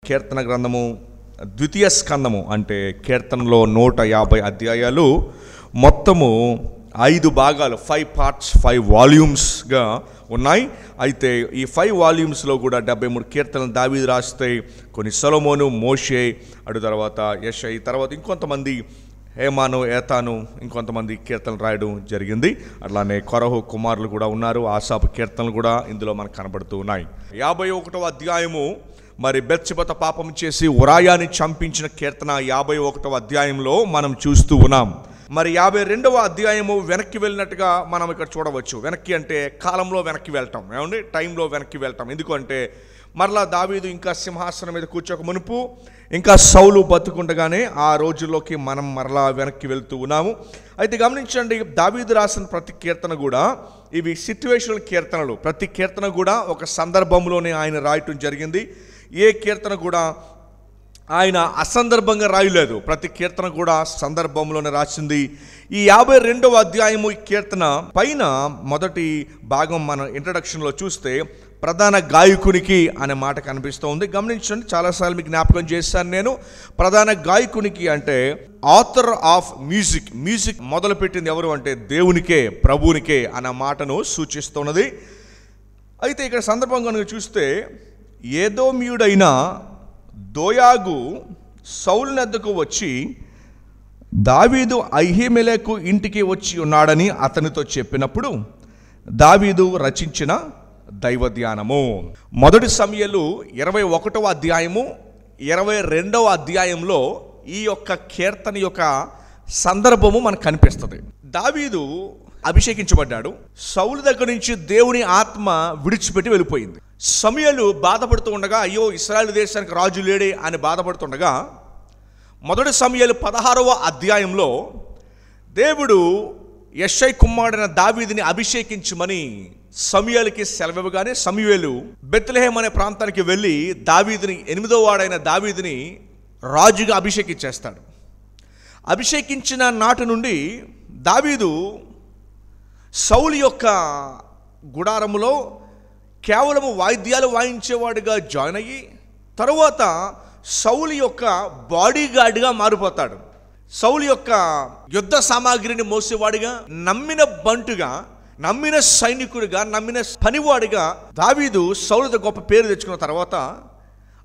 కీర్తన గ్రంథము ద్వితీయ స్కందము అంటే కీర్తనలో 150 అధ్యాయాలు, మొత్తము 5 భాగాలు, 5 పార్ట్స్, 5 వాల్యూమ్స్గా ఉన్నాయి. అయితే ఈ 5 వాల్యూమ్స్లో కూడా 73 కీర్తనలు దావీదు రాస్తే, కొన్ని సొలొమోను, మోషే, అటు తర్వాత యెషై, తర్వాత ఇంకొంతమంది హేమాను, ఏతాను, ఇంకొంతమంది కీర్తనలు రాయడం జరిగింది. అట్లానే కొరహు కుమారులు కూడా ఉన్నారు. ఆసాపు కీర్తనలు కూడా ఇందులో మనకు కనబడుతూ ఉన్నాయి. 51వ అధ్యాయము మరి బెత్షెబతో పాపం చేసి ఉరాయాని చంపించిన కీర్తన 51వ అధ్యాయంలో మనం చూస్తూ ఉన్నాం. మరి 52వ అధ్యాయము వెనక్కి వెళ్ళినట్టుగా మనం ఇక్కడ చూడవచ్చు. వెనక్కి అంటే కాలంలో వెనక్కి వెళ్ళటం, ఏమండి, టైంలో వెనక్కి వెళ్ళటం. ఎందుకంటే మరలా దావీదు ఇంకా సింహాసనం మీద కూర్చోక మునుపు, ఇంకా సౌలు బతుకుండగానే ఆ రోజుల్లోకి మనం మరలా వెనక్కి వెళ్తూ ఉన్నాము. అయితే గమనించండి, దావీదు రాసిన ప్రతి కీర్తన కూడా ఇవి సిట్యువేషనల్ కీర్తనలు. ప్రతి కీర్తన కూడా ఒక సందర్భంలోనే ఆయన రాయటం జరిగింది. ఏ కీర్తన కూడా ఆయన అసందర్భంగా రాయలేదు. ప్రతి కీర్తన కూడా సందర్భంలోనే రాసింది. ఈ 52వ అధ్యాయము ఈ కీర్తన పైన మొదటి భాగం మనం ఇంట్రడక్షన్లో చూస్తే ప్రధాన గాయకునికి అనే మాట కనిపిస్తూ ఉంది. గమనించండి, చాలాసార్లు మీకు జ్ఞాపకం చేశాను నేను. ప్రధాన గాయకునికి అంటే ఆథర్ ఆఫ్ మ్యూజిక్ మొదలుపెట్టింది ఎవరు అంటే దేవునికే, ప్రభువునికే అన్న మాటను సూచిస్తున్నది. అయితే ఇక్కడ సందర్భం కనుక చూస్తే, ఏదోమీయుడైన దోయాగు సౌలు వద్దకు వచ్చి దావీదు అహీమెలెకు ఇంటికి వచ్చి ఉన్నాడని అతనితో చెప్పినప్పుడు దావీదు రచించిన దైవధ్యానము. మొదటి సమూయేలు 21వ అధ్యాయము 22వ అధ్యాయంలో ఈ యొక్క కీర్తన యొక్క సందర్భము మనకు కనిపిస్తుంది. దావీదు అభిషేకించబడ్డాడు. సౌలు దగ్గర నుంచి దేవుని ఆత్మ విడిచిపెట్టి వెళ్ళిపోయింది. సమూయేలు బాధపడుతూ ఉండగా, అయ్యో ఇశ్రాయేలు దేశానికి రాజు లేడే అని బాధపడుతుండగా, మొదటి సమూయేలు 16వ అధ్యాయంలో దేవుడు యెషై కుమారుడైన దావీదుని అభిషేకించమని సమూయేలుకి సెలవివ్వగానే సమూయేలు బెత్లెహేం అనే ప్రాంతానికి వెళ్ళి దావీదుని, 8వ వాడైన దావీదుని రాజుగా అభిషేకించేస్తాడు. అభిషేకించిన నాటి నుండి దావీదు సౌలు యొక్క గుడారములో కేవలము వాయిద్యాలు వాయించేవాడుగా జాయిన్ అయ్యి, తరువాత సౌలు యొక్క బాడీగార్డ్గా మారిపోతాడు. సౌలు యొక్క యుద్ధ సామాగ్రిని మోసేవాడిగా, నమ్మిన బంటుగా, నమ్మిన సైనికుడిగా, నమ్మిన పనివాడిగా దావీదు సౌలుతో గొప్ప పేరు తెచ్చుకున్న తర్వాత,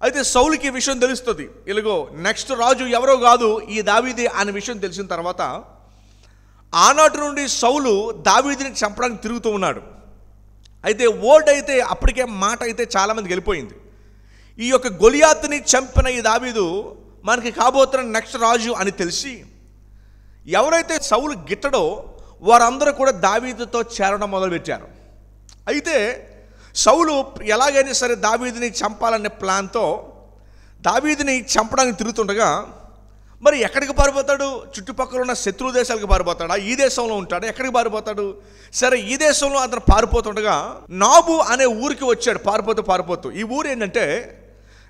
అయితే సౌలుకి ఈ విషయం తెలుస్తుంది. ఇలాగో నెక్స్ట్ రాజు ఎవరో కాదు, ఈ దావీదే అనే విషయం తెలిసిన తర్వాత ఆనాటి నుండి సౌలు దావీదుని చంపడానికి తిరుగుతూ ఉన్నాడు. అయితే వర్డ్ అయితే అప్పటికే మాట అయితే చాలామందికి వెళ్ళిపోయింది. ఈ యొక్క గొలియాతుని చంపిన ఈ దావీదు మనకి కాబోతున్న నెక్స్ట్ రాజు అని తెలిసి, ఎవరైతే సౌలు గిట్టడో వారందరూ కూడా దావీదుతో చేరడం మొదలుపెట్టారు. అయితే సౌలు ఎలాగైనా సరే దావీదుని చంపాలనే ప్లాన్తో దావీదుని చంపడానికి తిరుగుతుండగా, మరి ఎక్కడికి పారిపోతాడు? చుట్టుపక్కల ఉన్న శత్రు దేశాలకు పారిపోతాడా? ఈ దేశంలో ఉంటాడా? ఎక్కడికి పారిపోతాడు? సరే, ఈ దేశంలో అతను పారిపోతుండగా నాబు అనే ఊరికి వచ్చాడు. పారిపోతూ ఈ ఊరు ఏంటంటే,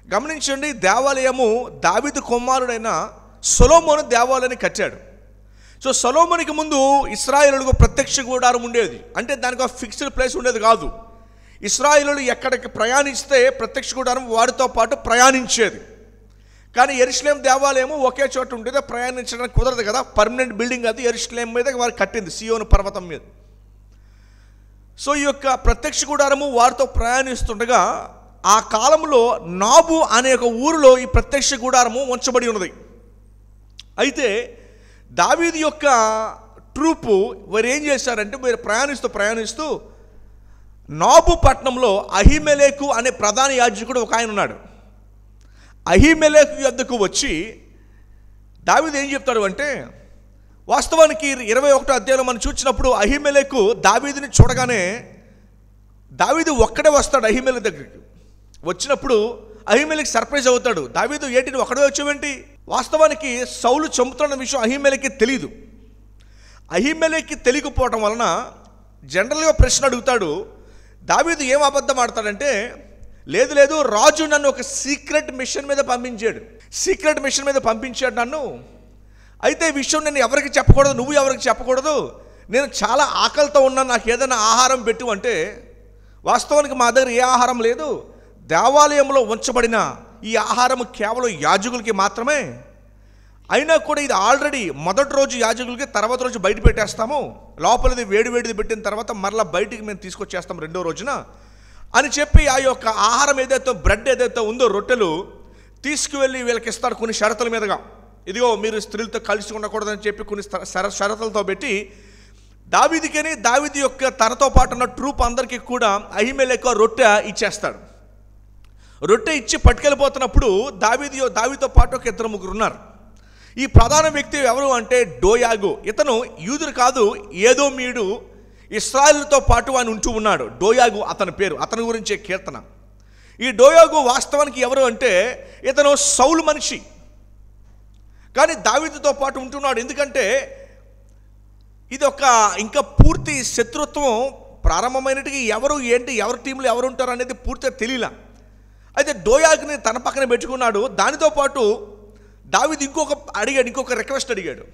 గమనించండి, దేవాలయము దావీదు కుమారుడైన సొలొమోను దేవాలయాన్ని కట్టాడు. సో సొలొమోనుకి ముందు ఇశ్రాయేలులకు ప్రత్యక్ష గుడారం ఉండేది. అంటే దానికి ఒక ఫిక్స్డ్ ప్లేస్ ఉండేది కాదు. ఇశ్రాయేలు ఎక్కడికి ప్రయాణిస్తే ప్రత్యక్ష గుడారం వారితో పాటు ప్రయాణించేది. కానీ యెరూషలేం దేవాలయము ఒకే చోట ఉండేది, ప్రయాణించడానికి కుదరదు కదా. పర్మనెంట్ బిల్డింగ్ అది యెరూషలేం మీద వారు కట్టింది, సియోను పర్వతం మీద. సో ఈ యొక్క ప్రత్యక్ష గుడారము వారితో ప్రయాణిస్తుండగా ఆ కాలంలో నాబు అనే ఒక ఊరిలో ఈ ప్రత్యక్ష గుడారము ఉంచబడి ఉన్నది. అయితే దావీదు యొక్క ట్రూపు వారు ఏం చేశారంటే, మీరు ప్రయాణిస్తూ నాబు పట్టణంలో అహీమెలెకు అనే ప్రధాన యాజకుడు ఒక ఆయన ఉన్నాడు. అహీమెలెకు యొద్దకు వచ్చి దావీదు ఏం చెప్తాడు అంటే, వాస్తవానికి 21వ అధ్యాయంలో మనం చూసినప్పుడు అహీమెలెకు దావీదుని చూడగానే దావీదు ఒక్కడే వస్తాడు అహీమెలెకు దగ్గరికి. వచ్చినప్పుడు అహీమెలెకు సర్ప్రైజ్ అవుతాడు. దావీదు, ఏంటి ఒక్కడే వచ్చావేంటి? వాస్తవానికి సౌలు చంపుతున్న విషయం అహీమెలెకి తెలియదు. అహీమెలెకి తెలియకపోవటం వలన జనరల్గా ప్రశ్న అడుగుతాడు. దావీదు ఏం అబద్ధం ఆడతాడంటే, లేదు రాజు నన్ను ఒక సీక్రెట్ మిషన్ మీద పంపించాడు నన్ను. అయితే ఈ విషయం నేను ఎవరికి చెప్పకూడదు, నువ్వు ఎవరికి చెప్పకూడదు, నేను చాలా ఆకలితో ఉన్నాను, నాకు ఏదైనా ఆహారం పెట్టు అంటే, వాస్తవానికి మా దగ్గర ఏ ఆహారం లేదు, దేవాలయంలో ఉంచబడిన ఈ ఆహారం కేవలం యాజకులకి మాత్రమే, అయినా కూడా ఇది ఆల్రెడీ మొదటి రోజు యాజకులకి, తర్వాత రోజు బయట పెట్టేస్తాము, లోపలిది వేడిది పెట్టిన తర్వాత మరలా బయటికి మేము తీసుకొచ్చేస్తాం రెండో రోజున అని చెప్పి ఆ యొక్క ఆహారం ఏదైతే బ్రెడ్ ఏదైతే ఉందో రొట్టెలు తీసుకువెళ్ళి వీళ్ళకి ఇస్తాడు కొన్ని షరతుల మీదుగా. ఇదిగో మీరు స్త్రీలతో కలిసి ఉండకూడదని చెప్పి కొన్ని షరతులతో పెట్టి దావీదుకని దావీదు యొక్క తనతో పాటు ఉన్న ట్రూప్ అందరికీ కూడా అహీమెలెకు రొట్టె ఇచ్చేస్తాడు. రొట్టె ఇచ్చి పట్టుకెళ్ళిపోతున్నప్పుడు దావీదుతో పాటు ఒక 2-3 ఉన్నారు. ఈ ప్రధాన వ్యక్తి ఎవరు అంటే డోయాగు. ఇతను యూదుడు కాదు, ఏదోమీయుడు, ఇశ్రాయేలుతో పాటు ఆయన ఉంటూ ఉన్నాడు. డోయాగు అతని పేరు, అతని గురించే కీర్తన. ఈ డోయాగు వాస్తవానికి ఎవరు అంటే ఇతను సౌలు మనిషి, కానీ దావీదుతో పాటు ఉంటున్నాడు. ఎందుకంటే ఇది ఒక ఇంకా పూర్తి శత్రుత్వం ప్రారంభమైనట్టుగా ఎవరు ఏంటి, ఎవరి టీంలో ఎవరు ఉంటారు అనేది పూర్తిగా తెలియలా. అయితే డోయాగుని తన పక్కన పెట్టుకున్నాడు. దానితో పాటు దావీదు ఇంకొక రిక్వెస్ట్ అడిగాడు.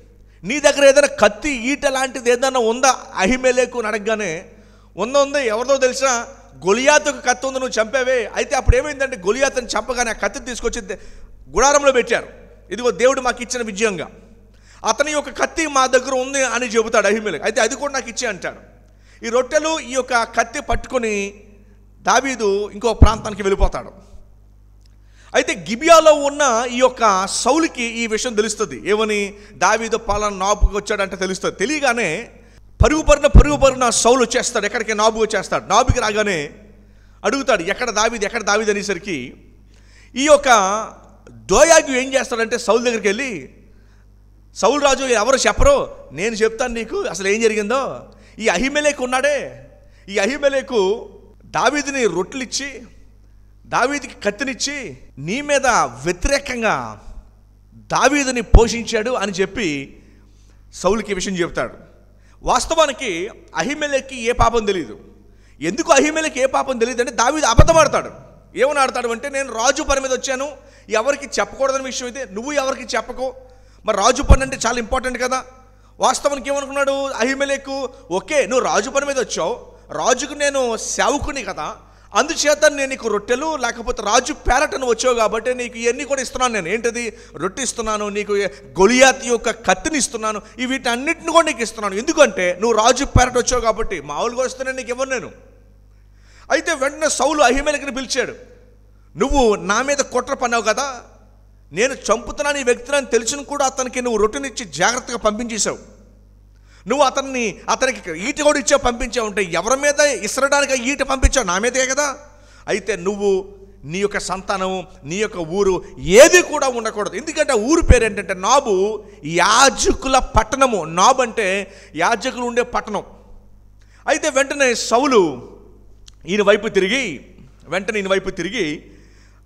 నీ దగ్గర ఏదైనా కత్తి, ఈట లాంటిది ఏదైనా ఉందా అహీమెలెకు అని అడగగానే ఉంది, ఎవరిదో తెలుసా, గొలియాతుకు కత్తి ఉంది, నువ్వు చంపావే. అయితే అప్పుడు ఏమైందంటే గొలియాతుని చంపగానే ఆ కత్తి తీసుకొచ్చి గుడారంలో పెట్టారు. ఇదిగో దేవుడు మాకు ఇచ్చిన విజయంగా అతని యొక్క కత్తి మా దగ్గర ఉంది అని చెబుతాడు అహీమెలెకు. అయితే అది కూడా నాకు ఇచ్చే అంటాడు. ఈ రొట్టెలు ఈ యొక్క కత్తి పట్టుకొని దావీదు ఇంకో ప్రాంతానికి వెళ్ళిపోతాడు. అయితే గిబియాలో ఉన్న ఈ యొక్క సౌలుకి ఈ విషయం తెలుస్తుంది. ఏమని, దావీదు పాలన నాబుకి వచ్చాడంటే తెలుస్తుంది. తెలియగానే పరుగుపరిన సౌలు వచ్చేస్తాడు. ఎక్కడికి? నాబుకి వచ్చేస్తాడు. నాబుకి రాగానే అడుగుతాడు, ఎక్కడ దావీదు అనేసరికి ఈ యొక్క డోయాగు ఏం చేస్తాడంటే సౌలు దగ్గరికి వెళ్ళి, సౌలు రాజు ఎవరు చెప్పరు, నేను చెప్తాను నీకు అసలు ఏం జరిగిందో. ఈ అహీమెలెకు ఉన్నాడే, ఈ అహీమెలెకు దావీదుని రొట్టెలు ఇచ్చి దావీదుకి కత్తినిచ్చి నీ మీద వ్యతిరేకంగా దావీదుని పోషించాడు అని చెప్పి సౌలుకి విషయం చెప్తాడు. వాస్తవానికి అహీమెలెకి ఏ పాపం తెలియదు. ఎందుకు అహీమెలెకి ఏ పాపం తెలియదు అంటే దావీదు అబద్ధం ఆడతాడు. ఏమని ఆడతాడు అంటే, నేను రాజు పని మీద వచ్చాను, ఎవరికి చెప్పకూడదని విషయం అయితే నువ్వు ఎవరికి చెప్పకు, మరి రాజు పని అంటే చాలా ఇంపార్టెంట్ కదా. వాస్తవానికి ఏమనుకున్నాడు అహీమెలెకు, ఓకే నువ్వు రాజు పని మీద వచ్చావు, రాజుకు నేను సేవకుని కదా, అందుచేత నేను నీకు రొట్టెలు లేకపోతే రాజు పేరటను వచ్చావు కాబట్టి నీకు ఇవన్నీ కూడా ఇస్తున్నాను. నేను ఏంటది, రొట్టె ఇస్తున్నాను, నీకు గొలియాతు యొక్క కత్తిని ఇస్తున్నాను, వీటన్నిటిని కూడా నీకు ఇస్తున్నాను. ఎందుకంటే నువ్వు రాజు పేరట వచ్చావు కాబట్టి, మామూలుగా వస్తున్నాను నీకు ఇవ్వను నేను. అయితే వెంటనే సౌలు అహీమెలెకుని పిలిచాడు. నువ్వు నా మీద కుట్ర పన్నావు కదా, నేను చంపుతున్నాను ఈ వ్యక్తిని తెలిసిన కూడా అతనికి నువ్వు రొట్టెనిచ్చి జాగ్రత్తగా పంపించేశావు. నువ్వు అతనికి ఈట కూడా ఇచ్చావు, పంపించావు. ఉంటే ఎవరి మీద ఇసరడానికి ఈట పంపించావు? నా మీదే కదా. అయితే నువ్వు, నీ యొక్క సంతానం, నీ యొక్క ఊరు ఏది కూడా ఉండకూడదు. ఎందుకంటే ఊరు పేరు ఏంటంటే నాబు, యాజకుల పట్టణము. నాబు అంటే యాజకులు ఉండే పట్టణం. అయితే వెంటనే సౌలు ఈయన వైపు తిరిగి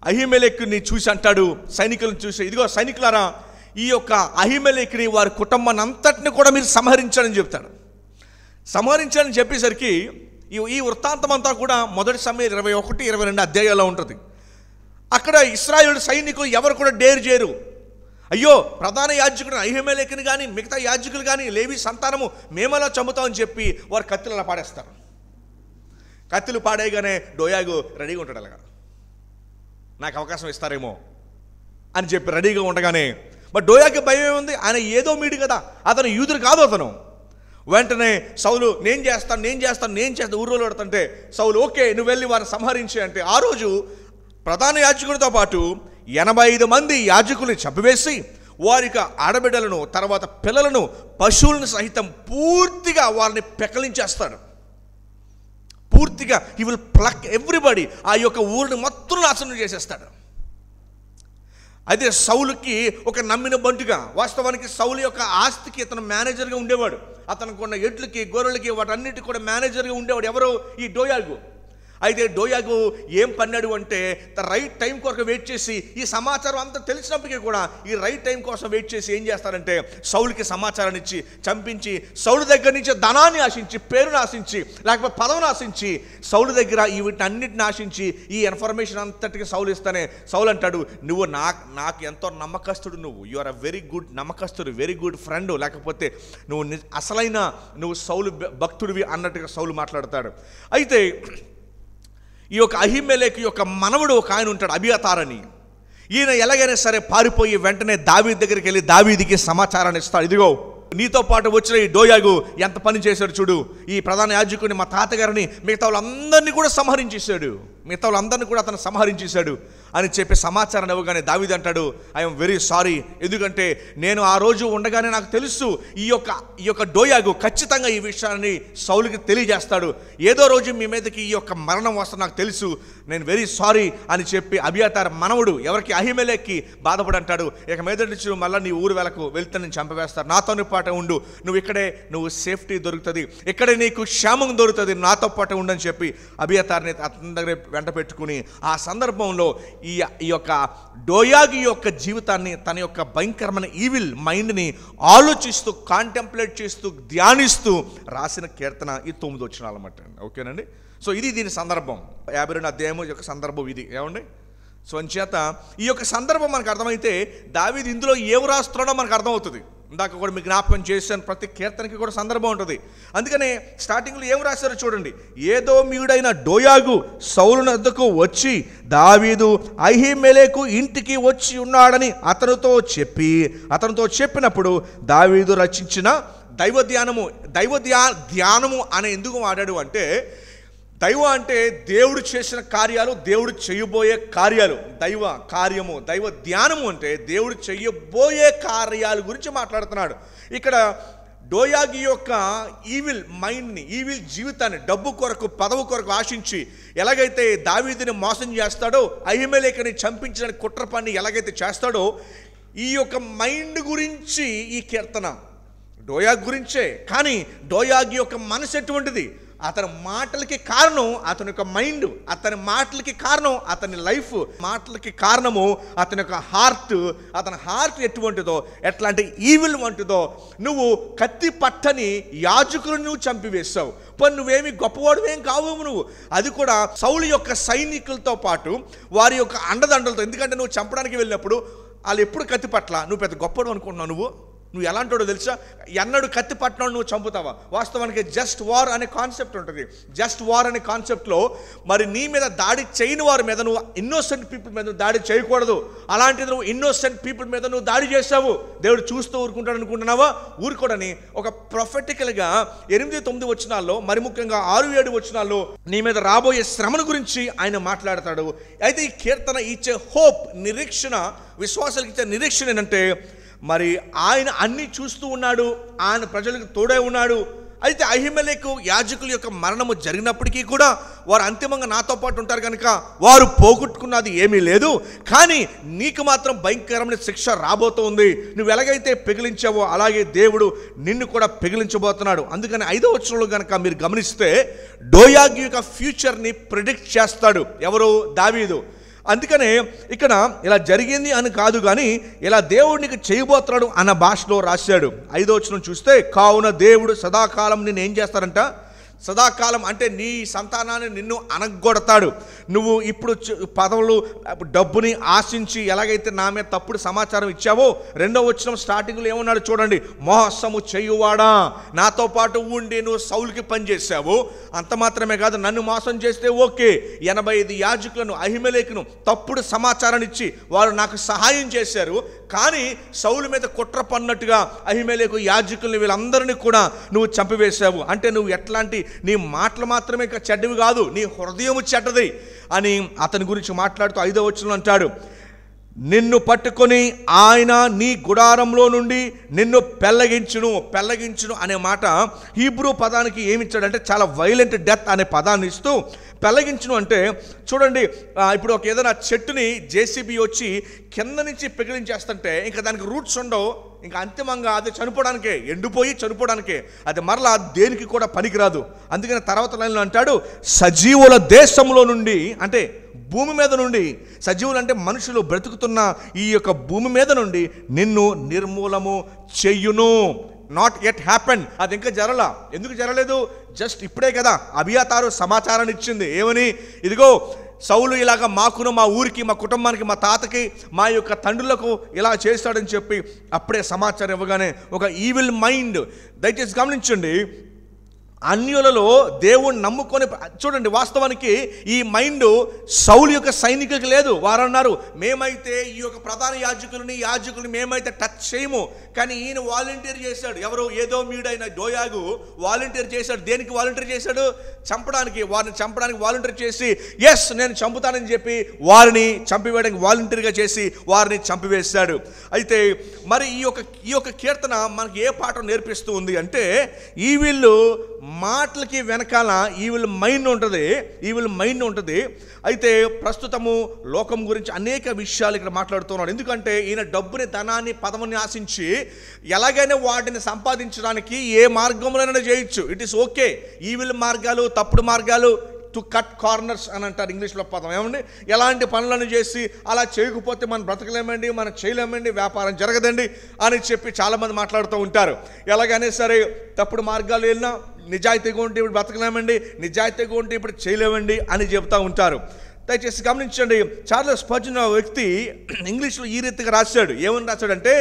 అహీమెలెకుని చూసి అంటాడు, సైనికులను చూసి, ఇదిగో సైనికులారా, ఈ యొక్క అహీమెలెకుని వారి కుటుంబాన్ని అంతటిని కూడా మీరు సంహరించాలని చెప్తాడు. సంహరించాలని చెప్పేసరికి ఈ వృత్తాంతం అంతా కూడా మొదటి సమయం 21-22 అధ్యాయాల్లో ఉంటుంది. అక్కడ ఇశ్రాయేలు సైనికులు ఎవరు కూడా డేర్ చేయరు. అయ్యో ప్రధాన యాజకుడు అహీమెలెకుని కానీ మిగతా యాజకులు కానీ లేవి సంతానము మేమలా చంపుతామని చెప్పి వారు కత్తులు అలా పాడేస్తారు. కత్తులు పాడేయగానే డోయాగు రెడీగా ఉంటాడు. అలాగా నాకు అవకాశం ఇస్తారేమో అని చెప్పి రెడీగా ఉండగానే, బట్ డోయాకి భయం ఏముంది, ఆయన ఏదో మీడు కదా, అతను యూదుడు కాదు. అతను వెంటనే సౌలు నేను చేస్తాను ఊర్లో పెడుతుంటే సౌలు ఓకే నువ్వు వెళ్ళి వారిని సంహరించి అంటే, ఆ రోజు ప్రధాన యాజకుడితో పాటు 85 మంది యాజకుల్ని చంపివేసి వారికి ఆడబిడ్డలను, తర్వాత పిల్లలను, పశువులను సహితం పూర్తిగా వారిని పెకలించేస్తాడు. పూర్తిగా హీ విల్ ప్లక్ ఎవ్రీబడి, ఆ యొక్క ఊరిని మొత్తం నాశనం చేసేస్తాడు. అయితే సౌలుకి ఒక నమ్మిన బంటుగా, వాస్తవానికి సౌలు యొక్క ఆస్తికి ఇతను మేనేజర్గా ఉండేవాడు. అతనికి ఉన్న ఎడ్లకి, గొర్రెలకి, వాటన్నిటికి కూడా మేనేజర్గా ఉండేవాడు ఎవరు, ఈ డోయాగు. అయితే డోయాగు ఏం పన్నాడు అంటే, రైట్ టైం కొరకు వెయిట్ చేసి, ఈ సమాచారం అంతా తెలిసినప్పటికీ కూడా ఈ రైట్ టైం కోసం వెయిట్ చేసి ఏం చేస్తారంటే సౌలుకి సమాచారాన్ని ఇచ్చి చంపించి, సౌలు దగ్గర నుంచి ధనాన్ని ఆశించి, పేరుని ఆశించి, లేకపోతే పదవిని ఆశించి, సౌలు దగ్గర వీటన్నిటిని ఆశించి ఈ ఇన్ఫర్మేషన్ అంతటికి సౌలు ఇస్తానే సౌలు అంటాడు, నువ్వు నాకు ఎంతో నమ్మకస్తుడు, you are a very good నమ్మకస్తుడు, వెరీ గుడ్ ఫ్రెండ్, లేకపోతే నువ్వు సౌలు భక్తుడివి అన్నట్టుగా సౌలు మాట్లాడతాడు. అయితే ఈ యొక్క అహీమెలెకు యొక్క మనవడు ఒక ఆయన ఉంటాడు, అబియాతార్ అని. ఈయన ఎలాగైనా సరే పారిపోయి వెంటనే దావీదు దగ్గరికి వెళ్ళి దావీదుకి సమాచారాన్ని ఇస్తాడు. ఇదిగో నీతో పాటు వచ్చిన ఈ డోయాగు ఎంత పని చేశాడు చూడు, ఈ ప్రధాన యాజకుడిని మా తాతగారిని మిగతా వాళ్ళందరినీ కూడా అతను సంహరించేశాడు అని చెప్పి సమాచారాన్ని ఇవ్వగానే దావీదు అంటాడు, ఐఎమ్ వెరీ సారీ, ఎందుకంటే నేను ఆ రోజు ఉండగానే నాకు తెలుసు ఈ యొక్క డోయాగు ఖచ్చితంగా ఈ విషయాన్ని సౌలుకి తెలియజేస్తాడు, ఏదో రోజు మీ మీదకి ఈ యొక్క మరణం వస్తుంది నాకు తెలుసు, నేను వెరీ సారీ అని చెప్పి అబియాతార్ మనవడు ఎవరికి అహిమెలెక్కి బాధపడి అంటాడు, ఇక మీద నుంచి మళ్ళీ నీ ఊరు వెళ్తే నేను చంపవేస్తారు, నాతోని పాటు ఉండు, నువ్వు సేఫ్టీ దొరుకుతుంది, ఇక్కడే నీకు క్షేమం దొరుకుతుంది, నాతో పాటు ఉండని చెప్పి అబియాతార్ని అతని దగ్గర వెంట పెట్టుకుని ఆ సందర్భంలో ఈ యొక్క డోయాగి యొక్క జీవితాన్ని తన యొక్క భయంకరమైన ఈవిల్ మైండ్ని ఆలోచిస్తూ కాంటెంప్లేట్ చేస్తూ ధ్యానిస్తూ రాసిన కీర్తన ఈ 9 వచనాలు అన్నమాట. ఓకేనండి. సో ఇది దీని సందర్భం, 52 అధ్యాయము యొక్క సందర్భం ఇది. ఏమండి? సో అంచేత ఈ యొక్క సందర్భం మనకు అర్థమైతే దావీదు ఇందులో ఏం రాస్తున్నాడో మనకు అర్థమవుతుంది. ఇందాక కూడా మీకు జ్ఞాపకం చేశాను, ప్రతి కీర్తనకి కూడా సందర్భం ఉంటుంది. అందుకనే స్టార్టింగ్లో ఏం రాశారో చూడండి, ఏదోమీయుడైన డోయాగు సౌలు వద్దకు వచ్చి దావీదు అహీమెలెకు ఇంటికి వచ్చి ఉన్నాడని అతనితో చెప్పినప్పుడు దావీదు రచించిన దైవ ధ్యానము అనే ఎందుకు వాడాడు అంటే, దైవ అంటే దేవుడు చేసిన కార్యాలు, దేవుడు చేయబోయే కార్యాలు, దైవ ధ్యానము అంటే దేవుడు చేయబోయే కార్యాల గురించి మాట్లాడుతున్నాడు. ఇక్కడ డోయాగి యొక్క ఈవిల్ మైండ్ని, ఈవిల్ జీవితాన్ని డబ్బు కొరకు పదవి కొరకు ఆశించి ఎలాగైతే దావీదుని మోసం చేస్తాడో, అహిమెలెకుని చంపించడానికి కుట్ర పని ఎలాగైతే చేస్తాడో, ఈ యొక్క మైండ్ గురించి ఈ కీర్తన డోయాగ్ గురించే. కానీ డోయాగి యొక్క మనసు ఎటువంటిది, అతని మాటలకి కారణం అతని యొక్క మైండ్, అతని మాటలకి కారణం అతని లైఫ్, మాటలకి కారణము అతని యొక్క అతని హార్ట్ ఎటువంటిదో, ఎట్లాంటి ఈవిల్ వంటిదో. నువ్వు కత్తి పట్టని యాజకులను నువ్వు చంపివేశావు, పని నువ్వేమి గొప్పవాడువేం కావు నువ్వు. అది కూడా సౌలు యొక్క సైనికులతో పాటు వారి యొక్క అండదండలతో. ఎందుకంటే నువ్వు చంపడానికి వెళ్ళినప్పుడు వాళ్ళు ఎప్పుడు కత్తి పట్ల, నువ్వు పెద్ద గొప్పడు అనుకుంటున్నావు, నువ్వు ఎలాంటోడో తెలుసా, ఎన్నడూ కత్తి పట్టినాడు నువ్వు చంపుతావా? వాస్తవానికి జస్ట్ వార్ అనే కాన్సెప్ట్ ఉంటుంది. జస్ట్ వార్ అనే కాన్సెప్ట్లో మరి నీ మీద దాడి చేయని వారి మీద నువ్వు ఇన్నోసెంట్ పీపుల్ మీద దాడి చేయకూడదు. అలాంటిది నువ్వు ఇన్నోసెంట్ పీపుల్ మీద నువ్వు దాడి చేసావు, దేవుడు చూస్తూ ఊరుకుంటాడు అనుకుంటున్నావా? ఊరుకోడని ఒక ప్రొఫెటికల్గా 8-9 వచనాల్లో, మరి ముఖ్యంగా 6-7 వచనాల్లో నీ మీద రాబోయే శ్రమను గురించి ఆయన మాట్లాడతాడు. అయితే ఈ కీర్తన ఇచ్చే హోప్, నిరీక్షణ, విశ్వాసాలకు ఇచ్చే నిరీక్షణ ఏంటంటే, మరి ఆయన అన్నీ చూస్తూ ఉన్నాడు, ఆయన ప్రజలకు తోడే ఉన్నాడు. అయితే అహిమెలెకు యాజకుల యొక్క మరణము జరిగినప్పటికీ కూడా వారు అంతిమంగా నాతో పాటు ఉంటారు కనుక వారు పోగొట్టుకున్నది ఏమీ లేదు, కానీ నీకు మాత్రం భయంకరమైన శిక్ష రాబోతోంది. నువ్వు ఎలాగైతే పిగిలించావో అలాగే దేవుడు నిన్ను కూడా పిగిలించబోతున్నాడు. అందుకని 5వ వచనంలో కనుక మీరు గమనిస్తే డోయాగి యొక్క ఫ్యూచర్ని ప్రిడిక్ట్ చేస్తాడు ఎవరు? దావీదు. అందుకనే ఇక్కడ ఇలా జరిగింది అని కాదు, కానీ ఇలా దేవుడికి చేయబోతున్నాడు అన్న భాషలో రాశాడు. 5వ వచనం చూస్తే, కావున దేవుడు సదాకాలం నిన్ను ఏం చేస్తారంట, సదాకాలం అంటే నీ సంతానాన్ని నిన్ను అనగొడతాడు. నువ్వు ఇప్పుడు పదవులు డబ్బుని ఆశించి ఎలాగైతే నా మీద తప్పుడు సమాచారం ఇచ్చావో, 2వ వచనం స్టార్టింగ్లో ఏమన్నాడు చూడండి, మోసము చేయువాడా, నాతో పాటు ఉండి నువ్వు సౌలుకి పనిచేసావు, అంత మాత్రమే కాదు నన్ను మోసం చేస్తే ఓకే, 85 యాజకులను అహిమెలెకును తప్పుడు సమాచారాన్ని ఇచ్చి వారు నాకు సహాయం చేశారు, కానీ సౌలు మీద కుట్ర పన్నట్టుగా అహిమెలెకు యాజకుల్ని వీళ్ళందరినీ కూడా నువ్వు చంపివేశావు. అంటే నువ్వు ఎట్లాంటి, నీ మాటలు మాత్రమే చెడ్డవి కాదు, నీ హృదయము చెడ్డది అని అతని గురించి మాట్లాడుతూ 5వ వచనంలో అంటాడు, నిన్ను పట్టుకొని ఆయన నీ గుడారంలో నుండి నిన్ను పెళ్ళగించును అనే మాట హీబ్రూ పదానికి ఏమిచ్చాడంటే చాలా వైలెంట్ డెత్ అనే పదాన్ని ఇస్తూ, పెళ్ళగించును అంటే చూడండి, ఇప్పుడు ఒక ఏదైనా చెట్టుని జేసీబీ వచ్చి కింద నుంచి పిగిలించేస్తుంటే ఇంకా దానికి రూట్స్ ఉండవు, ఇంకా అంతిమంగా అది చనిపోవడానికే, ఎండిపోయి చనిపోవడానికే, అది మరలా దేనికి కూడా పనికిరాదు. అందుకని తర్వాత లైన్లో అంటాడు, సజీవుల దేశంలో నుండి, అంటే భూమి మీద నుండి, సజీవులు అంటే మనుషులు బ్రతుకుతున్న ఈ యొక్క భూమి మీద నుండి నిన్ను నిర్మూలము చెయ్యును. నాట్ ఎట్ హ్యాపెన్, అది ఇంకా జరలా. ఎందుకు జరలేదు? జస్ట్ ఇప్పుడే కదా అబియాతారు సమాచారాన్ని ఇచ్చింది. ఏమని? ఇదిగో సౌలు ఇలాగ మాకును, మా ఊరికి, మా కుటుంబానికి, మా తాతకి, మా యొక్క తండ్రులకు ఇలా చేస్తాడని చెప్పి అప్పుడే సమాచారం ఇవ్వగానే ఒక ఈవిల్ మైండ్, దయచేసి గమనించండి, అన్యులలో దేవుణ్ణి నమ్ముకొని చూడండి, వాస్తవానికి ఈ మైండ్ సౌలు యొక్క సైనికులకు లేదు. వారు అన్నారు, మేమైతే ఈ యొక్క ప్రధాన యాజకుల్ని మేమైతే టచ్ చేయము. కానీ ఈయన వాలంటీర్ చేశాడు. ఎవరు? ఏదో మీడైన దోయాగు వాలంటీర్ చేశాడు. దేనికి వాలంటీర్ చేశాడు? వారిని చంపడానికి వాలంటీర్ చేసి, ఎస్ నేను చంపుతానని చెప్పి వారిని చంపివేయడానికి వాలంటీర్గా చేసి వారిని చంపివేశాడు. అయితే మరి ఈ యొక్క కీర్తన మనకి ఏ పాఠం నేర్పిస్తూ ఉంది అంటే, ఈ వీళ్ళు మాటలకి వెనకాల ఈవిల్ మైండ్ ఉంటుంది. అయితే ప్రస్తుతము లోకం గురించి అనేక విషయాలు ఇక్కడ మాట్లాడుతున్నాడు. ఎందుకంటే ఈయన డబ్బుని, ధనాన్ని, పదముని ఆశించి ఎలాగైనా వాటిని సంపాదించడానికి ఏ మార్గంలోనైనా చేయొచ్చు. It is okay. ఈవిల్ మార్గాలు, తప్పుడు మార్గాలు, టు కట్ కార్నర్స్ అని అంటారు ఇంగ్లీష్లో పదం. ఏమండి, ఎలాంటి పనులను చేసి అలా చేయకపోతే మనం బ్రతకలేమండి, మనం చేయలేమండి, వ్యాపారం జరగదండి అని చెప్పి చాలామంది మాట్లాడుతూ ఉంటారు. ఎలాగైనా సరే తప్పుడు మార్గాలు వెళ్ళినా నిజాయితీగా ఉంటే ఇప్పుడు బ్రతకలేమండి, నిజాయితీగా ఉంటే ఇప్పుడు చేయలేమండి అని చెబుతూ ఉంటారు. దయచేసి గమనించండి, చార్లెస్ స్పర్జన్ అనే వ్యక్తి ఇంగ్లీష్లో ఈ రీతిగా రాశాడు. ఏమని రాశాడంటే,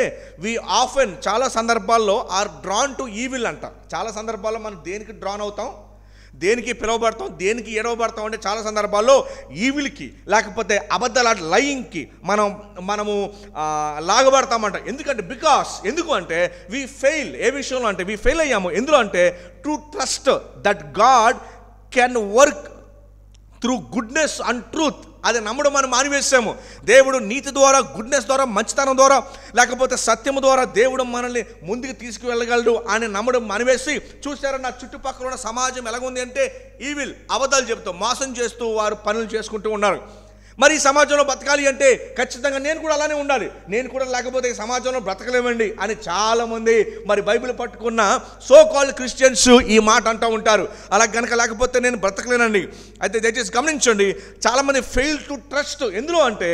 వి ఆఫెన్, చాలా సందర్భాల్లో ఆర్ డ్రాన్ టు ఈవిల్ అంట. చాలా సందర్భాల్లో మనం దేనికి డ్రాన్ అవుతాం, దేనికి పిలువబడతాం, దేనికి ఎడవబడతాం అంటే చాలా సందర్భాల్లో ఈవిల్కి, లేకపోతే అబద్ధాల లయింగ్కి మనము లాగబడతామంట. ఎందుకు అంటే వి ఫెయిల్. ఏ విషయంలో అంటే వి ఫెయిల్ అయ్యాము. ఎందులో అంటే to trust that God can work through goodness and truth. అది నమ్మడం మనం మానివేసాము. దేవుడు నీతి ద్వారా, గుడ్నెస్ ద్వారా, మంచితనం ద్వారా, లేకపోతే సత్యము ద్వారా దేవుడు మనల్ని ముందుకు తీసుకువెళ్ళగలడు అని నమ్మడం మానివేసి, చూసారా నా చుట్టుపక్కల ఉన్న సమాజం ఎలాగుంది అంటే ఈవిల్, అబద్ధాలు చెబుతూ, మోసం చేస్తూ వారు పనులు చేసుకుంటూ ఉన్నారు. మరి ఈ సమాజంలో బ్రతకాలి అంటే ఖచ్చితంగా నేను కూడా అలానే ఉండాలి, నేను కూడా లేకపోతే ఈ సమాజంలో బ్రతకలేమండి అని చాలామంది మరి బైబిల్ పట్టుకున్న సో కాల్డ్ క్రిస్టియన్స్ ఈ మాట అంటూ ఉంటారు. అలా కనుక లేకపోతే నేను బ్రతకలేనండి. అయితే దయచేసి గమనించండి, చాలామంది ఫెయిల్ టు ట్రస్ట్. ఎందులో అంటే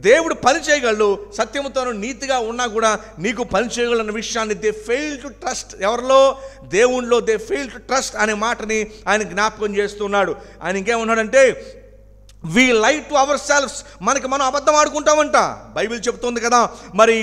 దేవుడు పని చేయగలడు, సత్యముతోనూ నీతిగా ఉన్నా కూడా నీకు పని చేయగలన్న విషయాన్ని దే ఫెయిల్ టు ట్రస్ట్. ఎవరిలో? దేవునిలో దే ఫెయిల్ టు ట్రస్ట్ అనే మాటని ఆయన జ్ఞాపకం చేస్తున్నాడు. ఆయన ఇంకేమన్నాడంటే, వి లై టు అవర్ సెల్ఫ్స్, మనం అబద్ధం ఆడుకుంటామంట. బైబిల్ చెప్తుంది కదా, మరి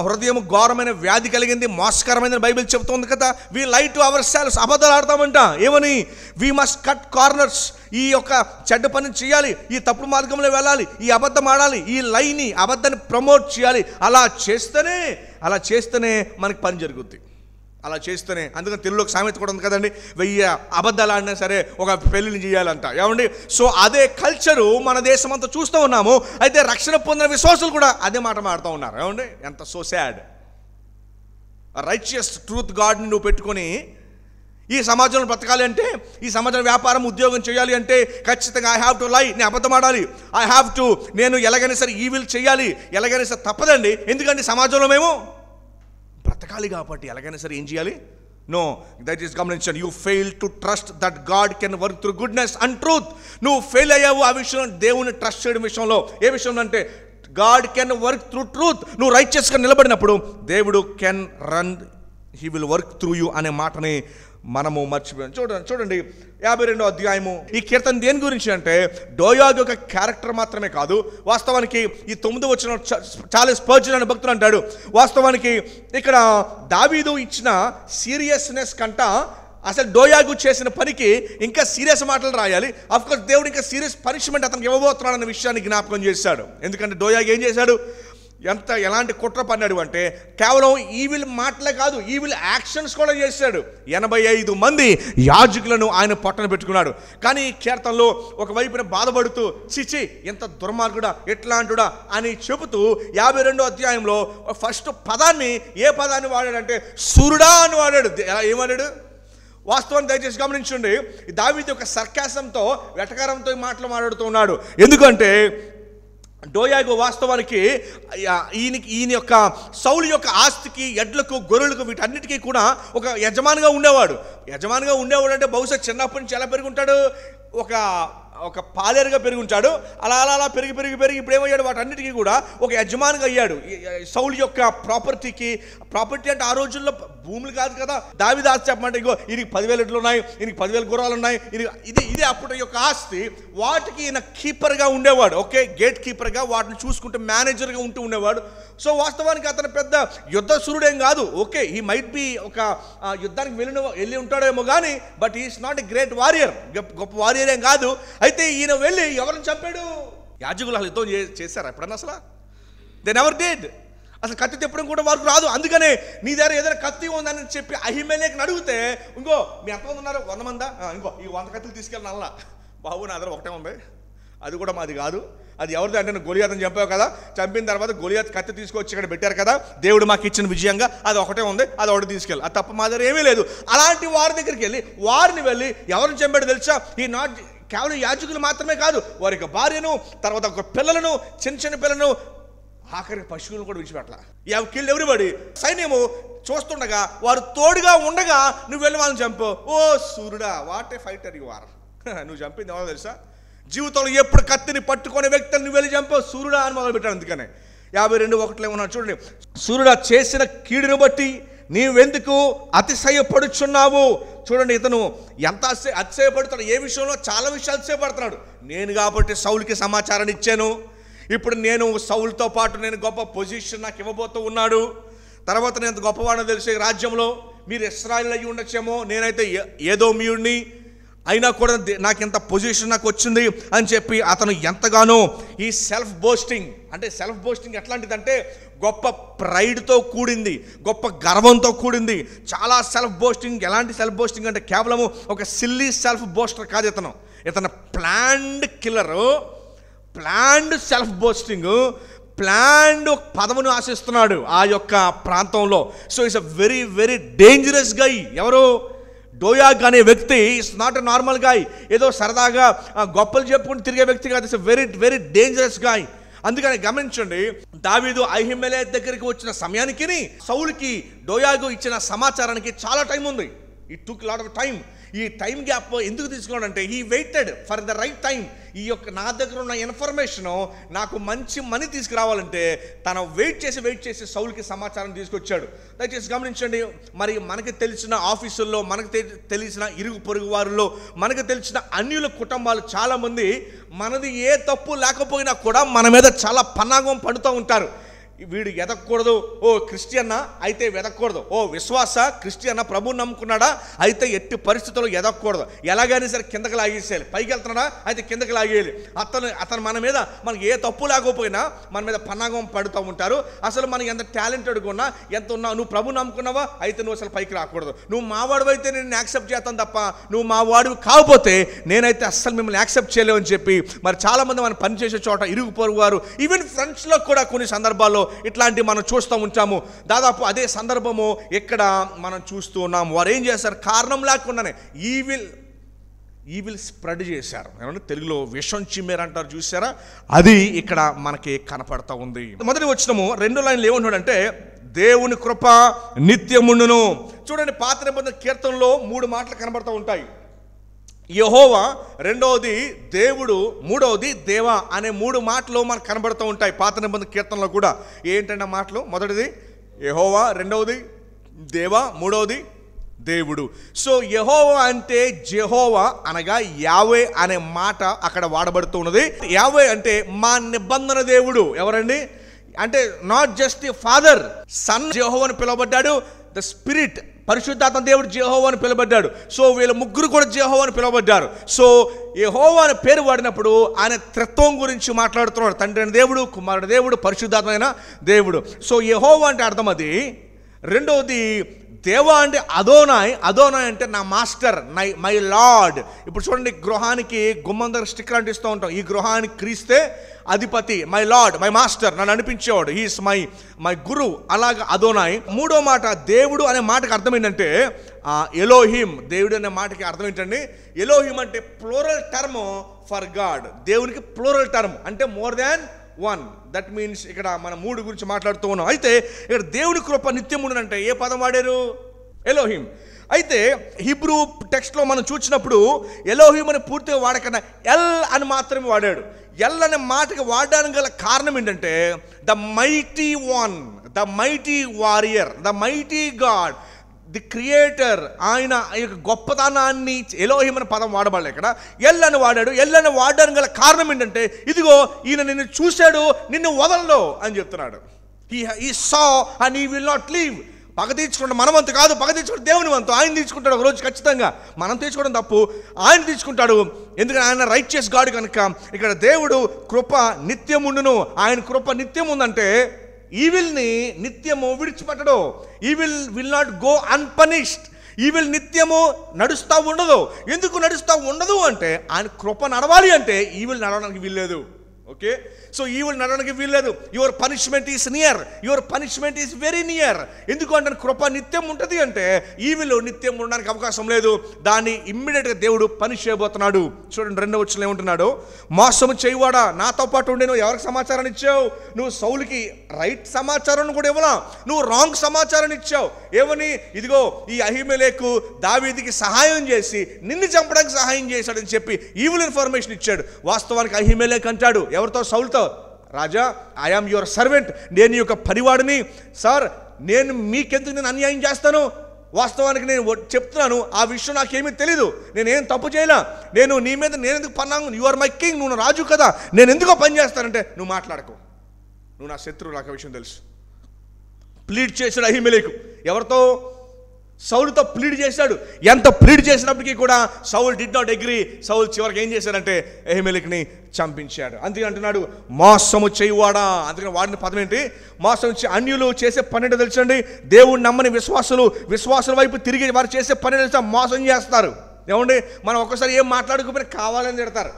హృదయం ఘోరమైన వ్యాధి కలిగింది, మోసకరమైన బైబిల్ చెప్తుంది కదా. వి లై టు అవర్ సెల్ఫ్స్, అబద్ధాలు ఆడతామంట. ఏమని? We must cut corners. ఈ యొక్క చెడ్డ పని చేయాలి, ఈ తప్పుడు మార్గంలో వెళ్ళాలి, ఈ అబద్ధం ఆడాలి, ఈ లైని, అబద్ధాన్ని ప్రమోట్ చేయాలి. అలా చేస్తేనే మనకి పని జరుగుద్ది. అలా చేస్తేనే. అందుకని తెలుగులోకి సామెత కూడా ఉంది కదండి, 1000 అబద్ధాలు ఆడినా సరే ఒక పెళ్ళిని చేయాలంట. ఏమండి? సో అదే కల్చరు మన దేశం అంతా చూస్తూ ఉన్నాము. అయితే రక్షణ పొందిన విశ్వాసులు కూడా అదే మాట మాడుతూ ఉన్నారు. ఏమండి? ఎంత సో సాడ్. రైచియస్ ట్రూత్ గాడ్ని నువ్వు పెట్టుకొని ఈ సమాజంలో బ్రతకాలి అంటే, ఈ సమాజంలో వ్యాపారం, ఉద్యోగం చేయాలి అంటే ఖచ్చితంగా ఐ హ్యావ్ టు లై, నేను అబద్ధం ఆడాలి, నేను ఎలాగైనా సరే ఈవిల్ చేయాలి, ఎలాగైనా సరే తప్పదండి. ఎందుకంటే సమాజంలో మేము బ్రతకాలి కాబట్టి ఎలాగైనా సరే ఏం చేయాలి? నో, దట్ ఈస్ గమనించండి. You fail to trust that God can work through goodness and truth. నువ్వు ఫెయిల్ అయ్యావు ఆ విషయంలో, దేవుని ట్రస్ట్ చేయడం విషయంలో. ఏ విషయంలో అంటే God can work through truth. నువ్వు రైచియస్గా నిలబడినప్పుడు దేవుడు can run, he will work through you అనే మాటని మనము మర్చిపోయాం. చూడండి 52వ అధ్యాయము. ఈ కీర్తన దేని గురించి అంటే దోయాగు యొక్క క్యారెక్టర్ మాత్రమే కాదు. వాస్తవానికి ఈ 9వ వచనం చార్లెస్ స్పర్జన్ అనే భక్తుడు అంటాడు, వాస్తవానికి ఇక్కడ దావీదు ఇచ్చిన సీరియస్నెస్ కంట అసలు దోయాగు చేసిన పనికి ఇంకా సీరియస్ మాటలు రాయాలి. అఫ్కోర్స్ దేవుడు ఇంకా సీరియస్ పనిష్మెంట్ అతనికి ఇవ్వబోతున్నాడు అన్న విషయాన్ని జ్ఞాపకం చేశాడు. ఎందుకంటే దోయాగు ఏం చేశాడు? ఎలాంటి కుట్ర పన్నాడు అంటే కేవలం ఈవిల్ మాటలే కాదు, ఈవిల్ యాక్షన్స్ కూడా చేశాడు. 85 మంది యాజకులను ఆయన పొట్టన పెట్టుకున్నాడు. కానీ కీర్తనలో ఒకవైపున బాధపడుతూ చిచి ఎంత దుర్మార్గుడా, ఎట్లాంటుడా అని చెబుతూ 52వ అధ్యాయంలో ఫస్ట్ పదాన్ని, ఏ పదాన్ని వాడాడంటే సూర్యుడా అని వాడాడు. ఏమన్నాడు? వాస్తవాన్ని దయచేసి గమనించండి, దావీదు యొక్క సర్కాసంతో, వెటకారంతో మాటలు మాట్లాడుతూ ఉన్నాడు. ఎందుకంటే దోయాగు వాస్తవానికి ఈయన యొక్క సౌలు యొక్క ఆస్తికి, ఎడ్లకు, గొర్రెలకు, వీటన్నిటికీ కూడా ఒక యజమానిగా ఉండేవాడు. అంటే బహుశా చిన్నప్పటి నుంచి ఎలా పెరుగుంటాడు? ఒక ఒక పాలేరుగా పెరిగి ఉంచాడు. అలా అలా అలా పెరిగి పెరిగి పెరిగి ఇప్పుడు ఏమయ్యాడు, వాటన్నిటికీ కూడా ఒక యజమానిగా అయ్యాడు. సౌలు యొక్క ప్రాపర్టీ అంటే ఆ రోజుల్లో భూములు కాదు కదా. దావీదు ఆస్తి చెప్పమంటే ఇగో ఈయనకి 10,000 ఎడ్లు ఉన్నాయి, ఈయనకి 10,000 గుర్రాలు ఉన్నాయి, ఇది అప్పుడు యొక్క ఆస్తి. వాటికి ఈయన కీపర్గా ఉండేవాడు. ఓకే, గేట్ కీపర్గా వాటిని చూసుకుంటే మేనేజర్గా ఉంటూ ఉండేవాడు. సో వాస్తవానికి అతను పెద్ద యుద్ధ సూర్యుడేం కాదు. ఓకే, హీ మైట్ బి ఒక యుద్ధానికి వెళ్ళి ఉంటాడేమో కానీ, but is not a great warrior, గొప్ప వారియర్ ఏం కాదు. అయితే ఈయన వెళ్ళి ఎవరిని చంపాడు? యాజకులు అసలు యుద్ధం చేశారా ఎప్పుడన్నా? అసలు దే నెవర్ డిడ్. అసలు కత్తి తిప్పడం కూడా వారికి రాదు. అందుకనే నీ దగ్గర ఏదైనా కత్తి ఉందని చెప్పి అహిమెలెకుని అడిగితే, ఇంకో మీ ఎంతమంది ఉన్నారు? 100 మందా? ఇంకో ఈ 100 కత్తులు తీసుకెళ్ళిన అలా, బాబు నా దగ్గర ఒకటే ఉంది, అది కూడా మాది కాదు. అది ఎవరిది అంటే నువ్వు గొలియాతని చంపావు కదా, చంపిన తర్వాత గొలియాత్ కత్తి తీసుకొచ్చి ఇక్కడ పెట్టారు కదా, దేవుడు మాకు ఇచ్చిన విజయంగా అది ఒకటే ఉంది, అది ఒకటి తీసుకెళ్ళి, అది తప్ప మా దగ్గర ఏమీ లేదు. అలాంటి వారి దగ్గరికి వెళ్ళి వారిని వెళ్ళి ఎవరిని చంపాడు తెలుసా? ఈ నాట్ కేవలం యాజకులు మాత్రమే కాదు, వారి యొక్క భార్యను, తర్వాత ఒక పిల్లలను, చిన్న చిన్న పిల్లలను, ఆఖరికి పశువులను కూడా విడిచిపెట్టాల. Killed everybody. సైన్యము చూస్తుండగా, వారు తోడుగా ఉండగా నువ్వు వెళ్ళి వాళ్ళని చంపు. ఓ సూర్యుడా, what a fighter you are. నువ్వు చంపింది ఎవరో తెలుసా? జీవితంలో ఎప్పుడు కత్తిని పట్టుకునే వ్యక్తులు నువ్వు వెళ్ళి చంపావు, సూర్యుడా అని మొదలుపెట్టాడు. అందుకనే 52:1 ఉన్నాడు చూడండి. సూర్యుడా, చేసిన కీడును బట్టి నీవెందుకు అతిశయపడుచున్నావు? చూడండి, ఇతను ఎంత అతిశయపడుతాడు. ఏ విషయంలో? చాలా విషయాలు అతిశయపడుతున్నాడు. నేను కాబట్టి సౌలుకి సమాచారాన్ని ఇచ్చాను, ఇప్పుడు నేను సౌలుతో పాటు నేను గొప్ప పొజిషన్ నాకు ఇవ్వబోతూ ఉన్నాడు. తర్వాత నేను ఎంత గొప్పవాడో తెలిసే రాజ్యంలో. మీరు ఇశ్రాయేలు అయ్యి ఉండొచ్చేమో, నేనైతే ఏదోమీయుడిని, అయినా కూడా నాకు ఎంత పొజిషన్ నాకు వచ్చింది అని చెప్పి అతను ఎంతగానో ఈ సెల్ఫ్ బోస్టింగ్. అంటే సెల్ఫ్ బోస్టింగ్ ఎట్లాంటిదంటే గొప్ప ప్రైడ్తో కూడింది, గొప్ప గర్వంతో కూడింది. చాలా సెల్ఫ్ బోస్టింగ్. ఎలాంటి సెల్ఫ్ బోస్టింగ్ అంటే కేవలము ఒక సిల్లీ సెల్ఫ్ బోస్టర్ కాదు. ఇతను planned killer, planned self boasting, planned పదవిని ఆశిస్తున్నాడు ఆ యొక్క ప్రాంతంలో. So it's a very very dangerous guy. ఎవరు? డోయాగ్ అనే వ్యక్తి it's not a normal guy. ఏదో సరదాగా గొప్పలు చెప్పుకుని తిరిగే వ్యక్తి కాదు. It's very very dangerous guy. అందుకని గమనించండి, దావీదు అహిమెలెకు దగ్గరికి వచ్చిన సమయానికి సౌలుకి డోయాగు ఇచ్చిన సమాచారానికి చాలా టైం ఉంది. It took lot of time. ఈ టైం గ్యాప్ ఎందుకు తీసుకున్నాడంటే he waited for the right time. ఈ యొక్క నా దగ్గర ఉన్న ఇన్ఫర్మేషను నాకు మంచి మనీ తీసుకురావాలంటే తను వెయిట్ చేసి సౌలుకి సమాచారం తీసుకొచ్చాడు. దయచేసి గమనించండి, మరి మనకి తెలిసిన ఆఫీసుల్లో, మనకు తెలిసిన ఇరుగు పొరుగు వారిలో, మనకు తెలిసిన అన్యుల కుటుంబాలు చాలామంది మనది ఏ తప్పు లేకపోయినా కూడా మన మీద చాలా పన్నాగం పడుతూ ఉంటారు. వీడు ఎదగకూడదు, ఓ క్రిస్టియన్నా అయితే వెదకూడదు, ఓ విశ్వాస క్రిస్టియన్నా ప్రభువుని నమ్ముకున్నాడా అయితే ఎట్టి పరిస్థితుల్లో ఎదగకూడదు, ఎలాగైనా సరే కిందకి లాగేసేయాలి, పైకి వెళ్తున్నాడా అయితే కిందకి లాగేయాలి. అతను మన మీద మనకి ఏ తప్పు లేకపోయినా మన మీద పన్నాగం పడుతూ ఉంటారు. అసలు మనం ఎంత టాలెంటెడ్గా ఉన్నా, ఎంత ఉన్నా, నువ్వు ప్రభువుని నమ్ముకున్నావా అయితే నువ్వు అసలు పైకి రాకూడదు, నువ్వు మావాడు అయితే నేను యాక్సెప్ట్ చేస్తాను తప్ప నువ్వు మావాడివి కాకపోతే నేనైతే అస్సలు మిమ్మల్ని యాక్సెప్ట్ చేయలేవు అని చెప్పి మరి చాలామంది మనం పనిచేసే చోట ఇరుగు పొరుగు వారు, ఈవెన్ ఫ్రెండ్స్లో కూడా కొన్ని సందర్భాల్లో ఇట్లాంటి మనం చూస్తూ ఉంటాము. దాదాపు అదే సందర్భము ఇక్కడ మనం చూస్తూ ఉన్నాము. వారు ఏం చేశారు? కారణం లేకుండానే ఈవిల్ స్ప్రెడ్ చేశారు. ఏమంటే తెలుగులో విషం చిమ్మేరు అంటారు, చూసారా? అది ఇక్కడ మనకి కనపడతా ఉంది. మొదటి వచనము 2 లైన్లు ఏమంటున్నాడంటే దేవుని కృప నిత్యముండును. చూడండి, పాత నిబంధన కీర్తనలో 3 మాటలు కనబడతా ఉంటాయి. యెహోవా, రెండవది దేవుడు, మూడవది దేవా అనే 3 మాటలు మనకు కనబడుతూ ఉంటాయి పాత నిబంధన కీర్తనలో కూడా. ఏంటంటే మాటలు? మొదటిది యెహోవా, రెండవది దేవా, మూడవది దేవుడు. సో యెహోవా అంటే జెహోవా అనగా యావే అనే మాట అక్కడ వాడబడుతూ ఉన్నది. యావే అంటే మా నిబంధన దేవుడు. ఎవరండి అంటే not just the father, son Jehovah అని పిలువబడ్డాడు. ద స్పిరిట్, పరిశుద్ధాత్మ దేవుడు జెహోవా అని పిలువబడ్డాడు. సో వీళ్ళ ముగ్గురు కూడా జెహోవా అని పిలువబడ్డారు. సో యెహోవా అనే పేరు వాడినప్పుడు ఆయన త్రిత్వం గురించి మాట్లాడుతున్నాడు. తండ్రి అయిన దేవుడు, కుమారుడు దేవుడు, పరిశుద్ధాత్మైన దేవుడు. సో యెహోవా అంటే అర్థం అది. రెండవది దేవా అంటే అదోనాయ్. అదోనాయ్ అంటే నా మాస్టర్, మై లార్డ్. ఇప్పుడు చూడండి, గృహానికి గుమ్మం దగ్గర స్టిక్కర్ అంటిస్తూ ఉంటాం. ఈ గృహానికి క్రీస్తే అధిపతి, మై లార్డ్, మై మాస్టర్, నన్ను అనిపించేవాడు, హీస్ మై గురు. అలాగా అదోనాయ్. మూడో మాట దేవుడు అనే మాటకి అర్థం ఏంటంటే ఎలోహిం. దేవుడు అనే మాటకి అర్థం ఏంటండి? ఎలోహిం అంటే ప్లూరల్ టర్మ్ ఫర్ గాడ్. దేవునికి ప్లూరల్ టర్మ్ అంటే more than one. That means ఇక్కడ మనం 3 గురించి మాట్లాడుతూ ఉన్నాం. అయితే ఇక్కడ దేవుని కృప నిత్యముండునంటే ఏ పదం వాడారు? ఎలోహిం. అయితే హిబ్రూ టెక్స్ట్లో మనం చూసినప్పుడు ఎలోహిం అని పూర్తిగా వాడకన్నా ఎల్ అని మాత్రమే వాడాడు. ఎల్ అనే మాటకి వాడడానికి గల కారణం ఏంటంటే the mighty one, the mighty warrior, the mighty God, the creator. ఆయన యొక్క గొప్పతనాన్ని ఎలోహిం అనే పదం వాడబడలే, ఇక్కడ ఎల్ అని వాడాడు. ఎల్ అని వాడడానికి గల కారణం ఏంటంటే ఇదిగో ఈయన నిన్ను చూశాడు, నిన్ను వదలడు అని చెప్తున్నాడు. he saw and he will not leave. పగ తీర్చుకుంటే మన వంతు కాదు, పగ తీర్చుకుంటే దేవుని వంతు. ఆయన తీర్చుకుంటాడు ఒకరోజు ఖచ్చితంగా. మనం తీర్చుకోవడం తప్పు, ఆయన తీర్చుకుంటాడు. ఎందుకంటే ఆయన రైచియస్ గాడ్ కనుక. ఇక్కడ దేవుడు కృప నిత్యముండును. ఆయన కృప నిత్యం ఉందంటే ఈవిల్ని నిత్యము విడిచిపెట్టడు. Will not go unpunished. Evil నిత్యము నడుస్తూ ఉండదు. ఎందుకు నడుస్తూ ఉండదు అంటే ఆయన కృప నడవాలి అంటే ఈవిల్ నడవడానికి వీల్లేదు. ఓకే, సో ఈవిల్ నడవడానికి వీల్లేదు. Your punishment is near, your punishment is very near. ఎందుకు అంటే కృప నిత్యం ఉంటుంది అంటే ఈవిల్ నిత్యం ఉండడానికి అవకాశం లేదు. దాన్ని ఇమ్మీడియట్గా దేవుడు పనిష్ చేయబోతున్నాడు. చూడండి 2వ వచనంలో ఏమంటున్నాడు, మోసము చేయవాడా నాతో పాటు ఉండి నువ్వు ఎవరికి సమాచారాన్ని ఇచ్చావు? నువ్వు సౌలుకి రైట్ సమాచారాన్ని కూడా ఇవ్వలా, నువ్వు రాంగ్ సమాచారాన్ని ఇచ్చావు. ఏమని? ఇదిగో ఈ అహీమెలెకు దావీదుకి సహాయం చేసి నిన్ను చంపడానికి సహాయం చేశాడని చెప్పి ఈవిల్ ఇన్ఫర్మేషన్ ఇచ్చాడు. వాస్తవానికి అహీమెలెకు అంటాడు ఎవరితో? సౌలుతో, రాజా ఐ యామ్ యువర్ సర్వెంట్, నేను యొక్క పనివాడిని. సార్ నేను మీకెందుకు నేను అన్యాయం చేస్తాను? వాస్తవానికి నేను చెప్తున్నాను, ఆ విషయం నాకేమీ తెలీదు, నేనేం తప్పు చేయలే, నేను నీ మీద నేను ఎందుకు పన్నాను? యు ఆర్ మై కింగ్, నువ్వు రాజు కదా, నేను ఎందుకో పని చేస్తానంటే నువ్వు మాట్లాడకు, నువ్వు నా శత్రువు, నాకు ఆ విషయం తెలుసు. ప్లీడ్ చేశాడు అహీమెలెకు. ఎవరితో? సౌలుతో ప్లీడ్ చేశాడు. ఎంత ప్లీడ్ చేసినప్పటికీ కూడా Saul did not agree. Saul చివరికి ఏం చేశాడంటే అహీమెలెకుని చంపించాడు. అందుకే అంటున్నాడు మోసము చేయువాడా. అందుకని వాడిన పదం ఏంటి? మోసం. అన్యులు చేసే పని ఏంటో తెలుసండి, దేవుడు నమ్మని విశ్వాసుల వైపు తిరిగి వారు చేసే పని తెలుసా? మోసం చేస్తారు. ఏమండి, మనం ఒక్కసారి ఏం మాట్లాడుకోకపోయినా కావాలని తిడతారు.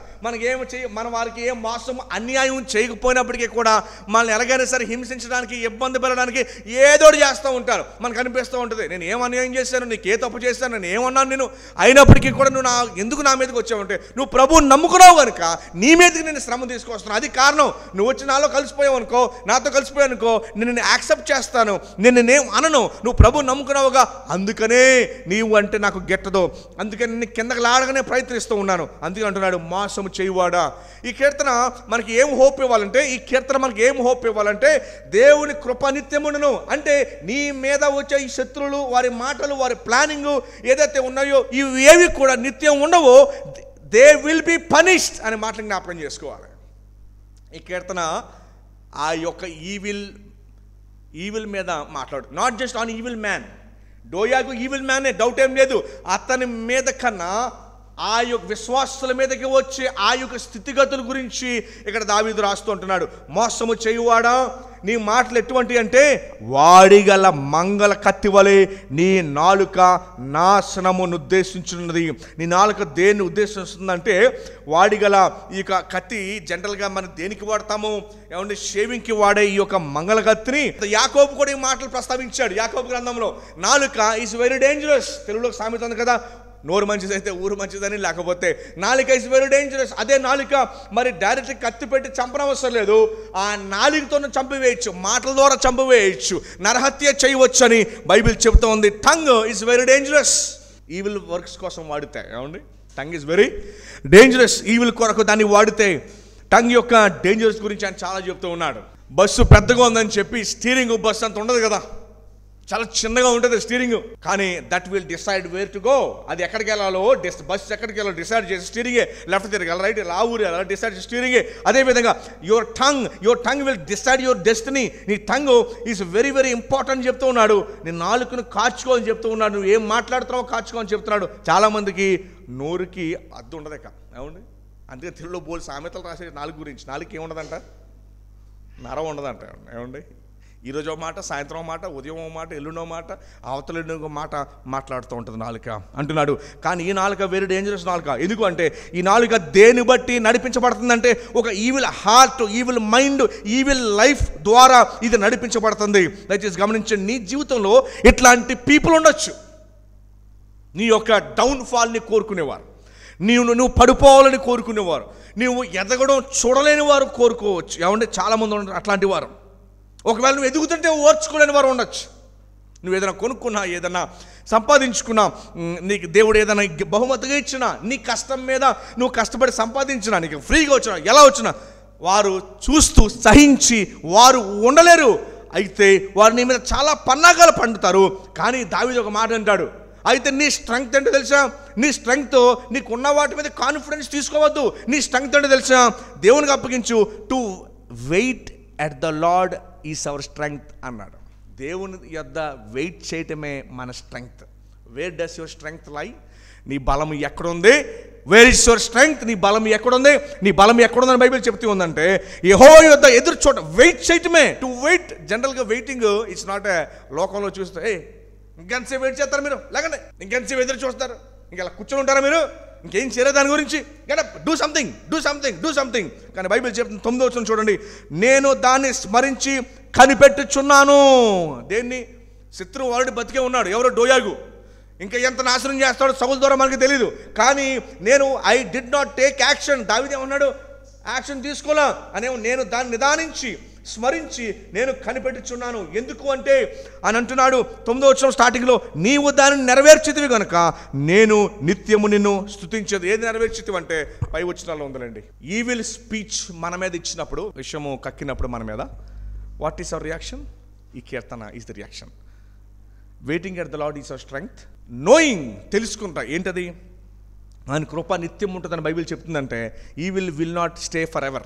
మన వారికి ఏం మోసం అన్యాయం చేయకపోయినప్పటికీ కూడా మనల్ని ఎలాగైనా సరే హింసించడానికి, ఇబ్బంది పెట్టడానికి ఏదోటి చేస్తూ ఉంటారు. మనకు అనిపిస్తూ ఉంటుంది, నేను ఏం అన్యాయం చేశాను, నీకు ఏ తప్పు చేశాను, నేను ఏమన్నాను నేను, అయినప్పటికీ కూడా నువ్వు ఎందుకు నా మీదకి వచ్చావంటే నువ్వు ప్రభువుని నమ్ముకున్నావు కనుక నీ మీదకి నేను శ్రమ తీసుకొస్తున్నాను. అది కారణం. నువ్వు వచ్చి నాలో కలిసిపోయావు అనుకో, నాతో కలిసిపోయావు అనుకో, నేను యాక్సెప్ట్ చేస్తాను, నేనేం అనను. నువ్వు ప్రభువుని నమ్ముకున్నావుగా, అందుకనే నీవు అంటే నాకు గెట్టదు, అందుకని నేను కిందకి లాడగానే ప్రయత్నిస్తూ ఉన్నాను. అందుకే అంటున్నాడు మోసం చేయువాడా. ఈ కీర్తన మనకి ఏం హోప్ ఇవ్వాలంటే దేవుని కృప నిత్యముండును. అంటే నీ మీద వచ్చే ఈ శత్రువులు, వారి మాటలు, వారి ప్లానింగ్ ఏదైతే ఉన్నాయో ఇవి ఏవి కూడా నిత్యం ఉండవో. దే విల్ బి పనిష్డ్ అనే మాటలు జ్ఞాపకం చేసుకోవాలి. ఈ కీర్తన ఆ యొక్క ఈవిల్ మీద మాట్లాడు. Not just on evil man. Doeg evil మ్యానే, డౌట్ ఏం లేదు. అతని మీద కన్నా ఆ యొక్క విశ్వాసుల మీదకి వచ్చే ఆ యొక్క స్థితిగతుల గురించి ఇక్కడ దావీదు రాస్తూ ఉంటున్నాడు. మోసము చేయువాడా, నీ మాటలు ఎటువంటి అంటే వాడిగల మంగళ కత్తి వలె నీ నాలుక నాశనమును ఉద్దేశించున్నది. నీ నాలుక దేన్ని ఉద్దేశిస్తుందంటే వాడిగల ఈ యొక్క కత్తి జనరల్గా మనం దేనికి వాడతాము? ఏమంటే షేవింగ్కి వాడే ఈ యొక్క మంగళ కత్తిని యాకోబు కూడా ఈ మాటలు ప్రస్తావించాడు. యాకోబు గ్రంథంలో నాలుక ఈజ్ వెరీ డేంజరస్. తెలుగులో సామెత ఉంది కదా, నోరు మంచిదైతే ఊరు మంచిదని, లేకపోతే నాలుక ఇస్ వెరీ డేంజరస్. అదే నాలుక మరి డైరెక్ట్ కత్తి పెట్టి చంపనవసరం లేదు, ఆ నాలుకతోనే చంపివేయచ్చు, మాటల ద్వారా చంపివేయచ్చు, నరహత్య చేయవచ్చు అని బైబిల్ చెప్తా ఉంది. Tongue is very dangerous. Evil works కోసం వాడితే, ఏమండి, tongue is very dangerous. Evil కొరకు దాన్ని వాడితే టంగ్ యొక్క డేంజరస్ గురించి ఆయన చాలా చెప్తూ ఉన్నాడు. బస్సు పెద్దగా ఉందని చెప్పి స్టీరింగ్ బస్సు అంత ఉండదు కదా, చాలా చిన్నగా ఉంటుంది స్టీరింగ్. కానీ that will decide wear to go. అది ఎక్కడికి వెళ్ళాలో, బస్సు ఎక్కడికి వెళ్ళాలో డిసైడ్ చేసి స్టీరింగే. లెఫ్ట్ తిరగాలి, రైట్ ఆ ఊరు వెళ్ళాలి, డిసైడ్ చేసి స్టీరింగే. అదేవిధంగా your tongue will decide your destiny. నీ tongue is very very important చెప్తూ ఉన్నాడు. నీ నాలుకను కాచుకో అని చెప్తూ ఉన్నాడు. నువ్వు ఏం మాట్లాడుతున్నావో కాచుకో అని చెప్తున్నాడు. చాలామందికి నోరుకి అద్దు ఉండదు ఇక, ఏమండి. అందుకే తెలుగులో బోల్ సామెతలు రాసే నాలుగు గురించి. నాలుగు ఏముండదంట? నరం ఉండదంట, ఏమండి. ఈరోజు ఒక మాట, సాయంత్రం మాట, ఉదయం ఒక మాట, ఎల్లుండో మాట, అవతల ఒక మాట మాట్లాడుతూ ఉంటుంది నాలుక అంటున్నాడు. కానీ ఈ నాలుక వెరీ డేంజరస్ నాలుక. ఎందుకు అంటే ఈ నాలుక దేని బట్టి నడిపించబడుతుందంటే ఒక evil heart, evil mind, evil life ద్వారా ఇది నడిపించబడుతుంది. దయచేసి గమనించండి, నీ జీవితంలో ఇట్లాంటి పీపుల్ ఉండొచ్చు. నీ యొక్క డౌన్ఫాల్ని కోరుకునేవారు, నువ్వు పడిపోవాలని కోరుకునేవారు, నువ్వు ఎదగడం చూడలేని వారు కోరుకోవచ్చు. ఏమంటే చాలామంది ఉండరు అట్లాంటి వారు. ఒకవేళ నువ్వు ఎదుగుతుంటే ఓర్చుకోలేని వారు ఉండొచ్చు. నువ్వు ఏదైనా కొనుక్కున్నా, ఏదైనా సంపాదించుకున్నా, నీకు దేవుడు ఏదైనా బహుమతిగా ఇచ్చినా, నీ కష్టం మీద నువ్వు కష్టపడి సంపాదించినా, నీకు ఫ్రీగా వచ్చినా, ఎలా వచ్చినా వారు చూస్తూ సహించి వారు ఉండలేరు. అయితే వారు నీ మీద చాలా పన్నాగాలు పండుతారు. కానీ దావీదు ఒక మాట అంటాడు, అయితే నీ స్ట్రెంగ్త్ ఏంటో తెలుసా? నీ స్ట్రెంగ్త్ నీకున్న వాటి మీద కాన్ఫిడెన్స్ తీసుకోవద్దు. నీ స్ట్రెంగ్త్ ఏంటో తెలుసా? దేవునికి అప్పగించు. To wait at the lord is our strength అన్నాడు. దేవుని యొద్ద వెయిట్ చేయటమే మన strength. Where does your strength lie? నీ బలం ఎక్కడుంది? Where is your strength? నీ బలం ఎక్కడుంది? నీ బలం ఎక్కడుందని బైబిల్ చెప్తూ ఉందంటే యెహోవా యొద్ద ఎదురు చూడ వెయిట్ చేయటమే. To wait. జనరల్గా వెయిటింగ్ ఇట్స్ నాట్ ఏ లోకంలో చూస్తే ఇంకెంతసేపు వెయిట్ చేస్తారు మీరు, లేకండి ఇంకెంతసేపు ఎదురు చూస్తారు, ఇంకెలా కూర్చొని ఉంటారా మీరు, ఇంకేం చేయలేదు దాని గురించి, do something do something do something. కానీ బైబిల్ చెప్తుంది 9వ వచనం చూడండి, నేను దాన్ని స్మరించి కనిపెట్టుచున్నాను. దేన్ని? శత్రువు ఆల్రెడీ బతికే ఉన్నాడు, ఎవరో డోయాగు. ఇంకా ఎంత నాశనం చేస్తాడో సౌలు ద్వారా మనకి తెలియదు. కానీ I did not take action. దావీదు ఏమన్నాడు? యాక్షన్ తీసుకోలా అనే నేను దాన్ని నిదానించి స్మరించి నేను కనిపెట్టుచున్నాను. ఎందుకు అంటే అని అంటున్నాడు 9వ వచనం స్టార్టింగ్లో, నీవు దానిని నెరవేర్చితివి గనుక నేను నిత్యము నిన్ను స్తుతించదు. ఏది నెరవేర్చితివి అంటే పై వచనాల్లో ఉందండి. ఈవిల్ స్పీచ్ మన మీద ఇచ్చినప్పుడు, విషయము కక్కినప్పుడు మన మీద, వాట్ ఈస్ అవర్ రియాక్షన్? ఈ కీర్తన is the reaction. Waiting at the lord is our strength. Knowing, తెలుసుకుంటా ఏంటది? ఆయన కృప నిత్యం ఉంటుందని బైబిల్ చెప్తుందంటే evil will not stay forever.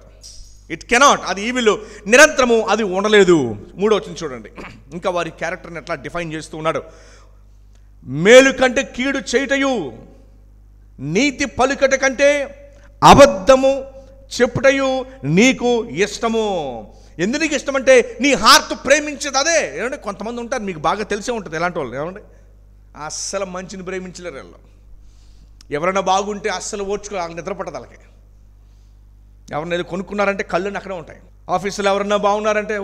It cannot. అది ఈవిల్ నిరంతరము అది ఉండలేదు. 3వ వచనం చూడండి, ఇంకా వారి క్యారెక్టర్ని ఎట్లా డిఫైన్ చేస్తూ ఉన్నాడు. మేలు కంటే కీడు చేయుటయు, నీతి పలుకట కంటే అబద్ధము చెప్పుటయు నీకు ఇష్టము. ఎందుకు నీకు ఇష్టం అంటే నీ హార్ట్ ప్రేమించేది అదే. ఏమంటే కొంతమంది ఉంటారు, మీకు బాగా తెలిసే ఉంటుంది ఎలాంటి వాళ్ళు. ఏమంటే అస్సలు మంచిని ప్రేమించలేరు వాళ్ళు. ఎవరైనా బాగుంటే అస్సలు ఓర్చుకో, నిద్రపట్టదు వాళ్ళకి. ఎవరన్నా ఏదో కొనుక్కున్నారంటే కళ్ళని అక్కడే ఉంటాయి. ఆఫీసులో ఎవరన్నా బాగున్నారంటే,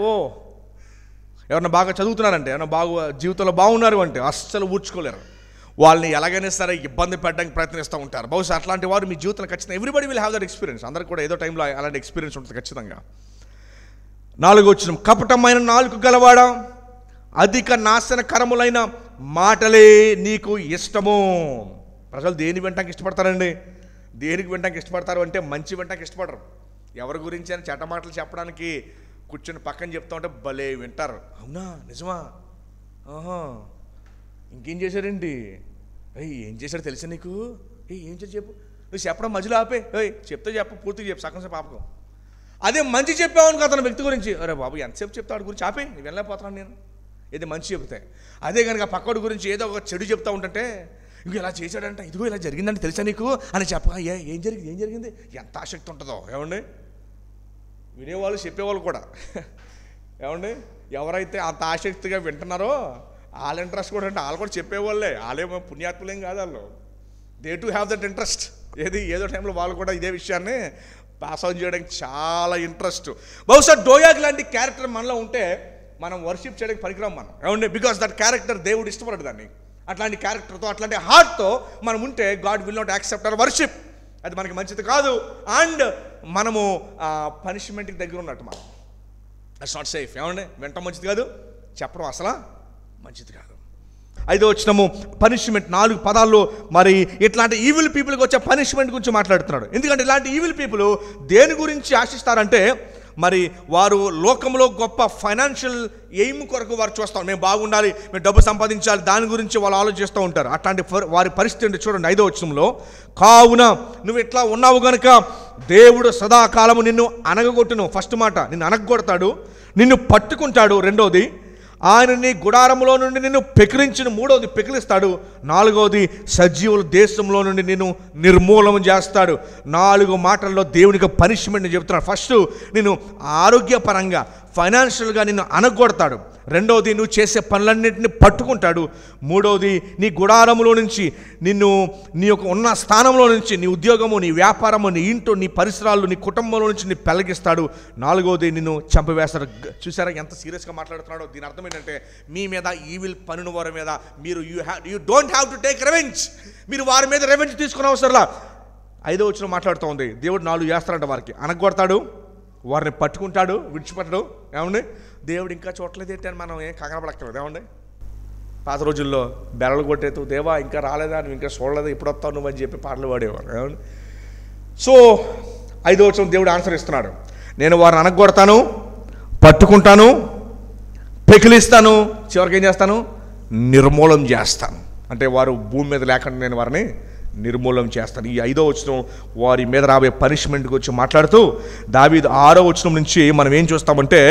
ఎవరన్నా బాగా చదువుతున్నారంటే, ఎవరన్నా బాగా జీవితంలో బాగున్నారు అంటే అస్సలు ఊర్చుకోలేరు. వాళ్ళని ఎలాగైనా సరే ఇబ్బంది పెట్టడానికి ప్రయత్నిస్తూ ఉంటారు. బహుశా అట్లాంటి వారు మీ జీవితంలో ఖచ్చితంగా everybody will have that experience. అందరికి కూడా ఏదో టైంలో అలాంటి ఎక్స్పీరియన్స్ ఉంటుంది ఖచ్చితంగా. 4వ వచనం, కపటమైన నాలుక గలవాడా, అధిక నాశనకరములైన మాటలే నీకు ఇష్టము. ప్రజలు దేని వినటానికి ఇష్టపడతారండి? దేనికి వినటానికి ఇష్టపడతారు అంటే మంచి వినటానికి ఇష్టపడరు. ఎవరి గురించి అని చెడ్డ మాటలు చెప్పడానికి కూర్చొని పక్కన చెప్తా ఉంటే భలే వింటారు. అవునా, నిజమా, ఇంకేం చేశారండి, ఏం చేశాడు తెలుసా నీకు, ఏం చేసి చెప్పు, నువ్వు చెప్పడం మధ్యలో ఆపే, చెప్తే చెప్పు, పూర్తిగా చెప్పు, సగం సేపు ఆపకం. అదే మంచి చెప్పావనుకో అతని వ్యక్తి గురించి, అరే బాబు ఎంతసేపు చెప్తా వాడి గురించి ఆపే, నేను వెళ్ళలేకపోతున్నాను నేను, ఏదో మంచి చెప్తే. అదే కనుక పక్కడి గురించి ఏదో ఒక చెడు చెప్తా ఉంటుంటే, ఇంకో ఇలా చేశాడంట, ఇదిగో ఇలా జరిగిందంటే తెలుసా నీకు అని చెప్పగా ఏం జరిగింది ఎంత ఆసక్తి ఉంటుందో. ఏమండి వినేవాళ్ళు చెప్పేవాళ్ళు కూడా, ఏమండి ఎవరైతే అంత ఆసక్తిగా వింటున్నారో వాళ్ళ ఇంట్రెస్ట్ కూడా అంటే వాళ్ళు కూడా చెప్పేవాళ్ళే. వాళ్ళేమో పుణ్యాత్ములేం కాదు వాళ్ళు. They to have that interest. ఏదో టైంలో వాళ్ళు కూడా ఇదే విషయాన్ని పాస్ ఆన్ చేయడానికి చాలా ఇంట్రెస్ట్. బహుశా డోయాగ్ లాంటి క్యారెక్టర్ మనలో ఉంటే మనం వర్షిప్ చేయడానికి పనికిరాం మనం. ఏమండి బికాస్ దట్ క్యారెక్టర్ దేవుడు ఇష్టపడడు దాన్ని. అట్లాంటి క్యారెక్టర్తో అట్లాంటి హార్ట్తో మనం ఉంటే God will not accept our worship. అది మనకి మంచిది కాదు. అండ్ మనము పనిష్మెంట్కి దగ్గర ఉన్నట్టు మనం. That's not safe. ఏమండి వింటం మంచిది కాదు, చెప్పడం అసలు మంచిది కాదు. 5వ వచనము పనిష్మెంట్. 4 పదాల్లో మరి ఇట్లాంటి ఈవిల్ పీపుల్కి వచ్చే పనిష్మెంట్ గురించి మాట్లాడుతున్నాడు. ఎందుకంటే ఇలాంటి ఈవిల్ పీపుల్ దేని గురించి ఆశిస్తారంటే మరి వారు లోకంలో గొప్ప ఫైనాన్షియల్ ఎయిమ్ కొరకు వారు చూస్తాం, మేము బాగుండాలి, మేము డబ్బు సంపాదించాలి, దాని గురించి వాళ్ళు ఆలోచిస్తూ ఉంటారు. అట్లాంటి వారి పరిస్థితి ఏంటి చూడండి 5వ వచనంలో, కావున నువ్వు ఇట్లా ఉన్నావు గనుక దేవుడు సదాకాలము నిన్ను అనగగొట్టును. ఫస్ట్ మాట, నిన్ను అనగొడతాడు, నిన్ను పట్టుకుంటాడు. రెండవది, ఆయన నీ గుడారంలో నుండి నిన్ను పెకిలించును. మూడవది, పెకిలిస్తాడు. 4వది, సజీవుల దేశంలో నుండి నిన్ను నిర్మూలన చేస్తాడు. 4 మాటల్లో దేవునికి పనిష్మెంట్ని చెప్తున్నాడు. ఫస్ట్ నిన్ను ఆరోగ్యపరంగా ఫైనాన్షియల్గా నిన్ను అనగొడతాడు. రెండవది, నువ్వు చేసే పనులన్నింటినీ పట్టుకుంటాడు. మూడవది, నీ గుడారములో నుంచి నిన్ను నీ యొక్క ఉన్న స్థానంలో నుంచి నీ ఉద్యోగము, నీ వ్యాపారము, నీ ఇంట్లో, నీ పరిసరాలు, నీ కుటుంబంలో నుంచి నీ పెళ్ళగిస్తాడు. 4వది, నిన్ను చంపివేస్తాడు. చూసారా ఎంత సీరియస్గా మాట్లాడుతున్నాడో? దీని అర్థం ఏంటంటే మీ మీద ఈవిల్ పనుల వారి మీద మీరు you don't have to take revenge. మీరు వారి మీద రెవెంజ్ తీసుకునే అవసరంలా. 5వ వచనం మాట్లాడుతూ ఉంది, దేవుడు 4 చేస్తాడంట. వారికి అనగొడతాడు, వారిని పట్టుకుంటాడు, విడిచిపెట్టడు. ఏమండి దేవుడు ఇంకా చూడలేదు ఏంటి అని మనం ఏం కంగారు పడక్కర్లేదు. ఏమండి పాత రోజుల్లో బెరలు కొట్టేతూ, దేవా ఇంకా రాలేదా, నువ్వు ఇంకా చూడలేదా, ఇప్పుడు వస్తావు నువ్వు అని చెప్పి పాటలు పాడేవారు. సో 5వ వచనం దేవుడు ఆన్సర్ ఇస్తున్నాడు. నేను వారిని అనగొడతాను, పట్టుకుంటాను, పెకిలిస్తాను, చివరికి ఏం చేస్తాను, నిర్మూలం చేస్తాను. అంటే వారు భూమి మీద లేకుండా నేను వారిని నిర్మూలం చేస్తాను. ఈ 5వ వచనం వారి మీద రాబోయే పనిష్మెంట్ గురించి మాట్లాడుతూ, దావీదు 6వ వచనం నుంచి మనం ఏం చూస్తామంటే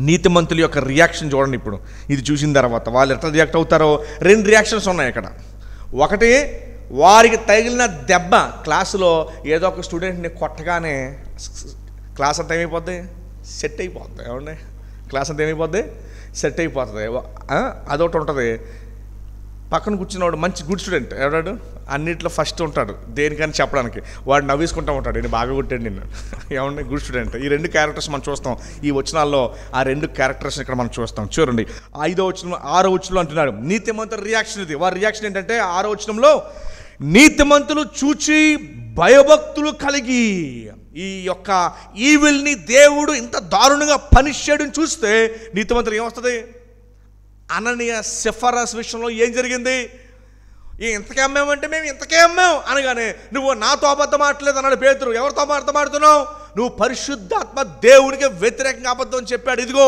నీతిమంతుల యొక్క రియాక్షన్ చూడండి. ఇప్పుడు ఇది చూసిన తర్వాత వాళ్ళు ఎట్లా రియాక్ట్ అవుతారో 2 రియాక్షన్స్ ఉన్నాయి అక్కడ. ఒకటి, వారికి తగిలిన దెబ్బ, క్లాసులో ఏదో ఒక స్టూడెంట్ని కొట్టగానే క్లాస్ అంతా ఏమైపోద్ది, సెట్ అయిపోద్ది. ఏమండి, క్లాస్ అంతా ఏమైపోద్ది, సెట్ అయిపోతుంది. అదొకటి ఉంటుంది. పక్కన కూర్చున్నవాడు మంచి గుడ్ స్టూడెంట్ ఎవడాడు, అన్నిట్లో ఫస్ట్ ఉంటాడు, దేనికని చెప్పడానికి వాడు నవ్వేసుకుంటూ ఉంటాడు, నేను బాగా కొట్టాడు నిన్ను, ఏమండి గుడ్ స్టూడెంట్. ఈ 2 క్యారెక్టర్స్ మనం చూస్తాం ఈ వచనాల్లో. ఆ 2 క్యారెక్టర్స్ ఇక్కడ మనం చూస్తాం. చూడండి 5వ వచనం 6వ వచనంలో అంటున్నాడు నీతిమంతుల రియాక్షన్ ఇది. వారి రియాక్షన్ ఏంటంటే 6వ వచనంలో, నీతిమంతులు చూచి భయభక్తులు కలిగి, ఈ యొక్క ఈవిల్ని దేవుడు ఇంత దారుణంగా పనిష్ చేయడం చూస్తే నీతిమంతులు ఏమొస్తుంది? అననీయ సెఫరాస్ విషయంలో ఏం జరిగింది? ఇంతకే అమ్మామంటే మేము ఇంతకే అమ్మాం అనగానే, నువ్వు నాతో అబద్ధం ఆడలేదు అన్నాడు పేతురు. ఎవరితో అబద్ధం ఆడుతున్నావు? నువ్వు పరిశుద్ధాత్మ దేవునికి వ్యతిరేకంగా అబద్ధం చెప్పాడు. ఇదిగో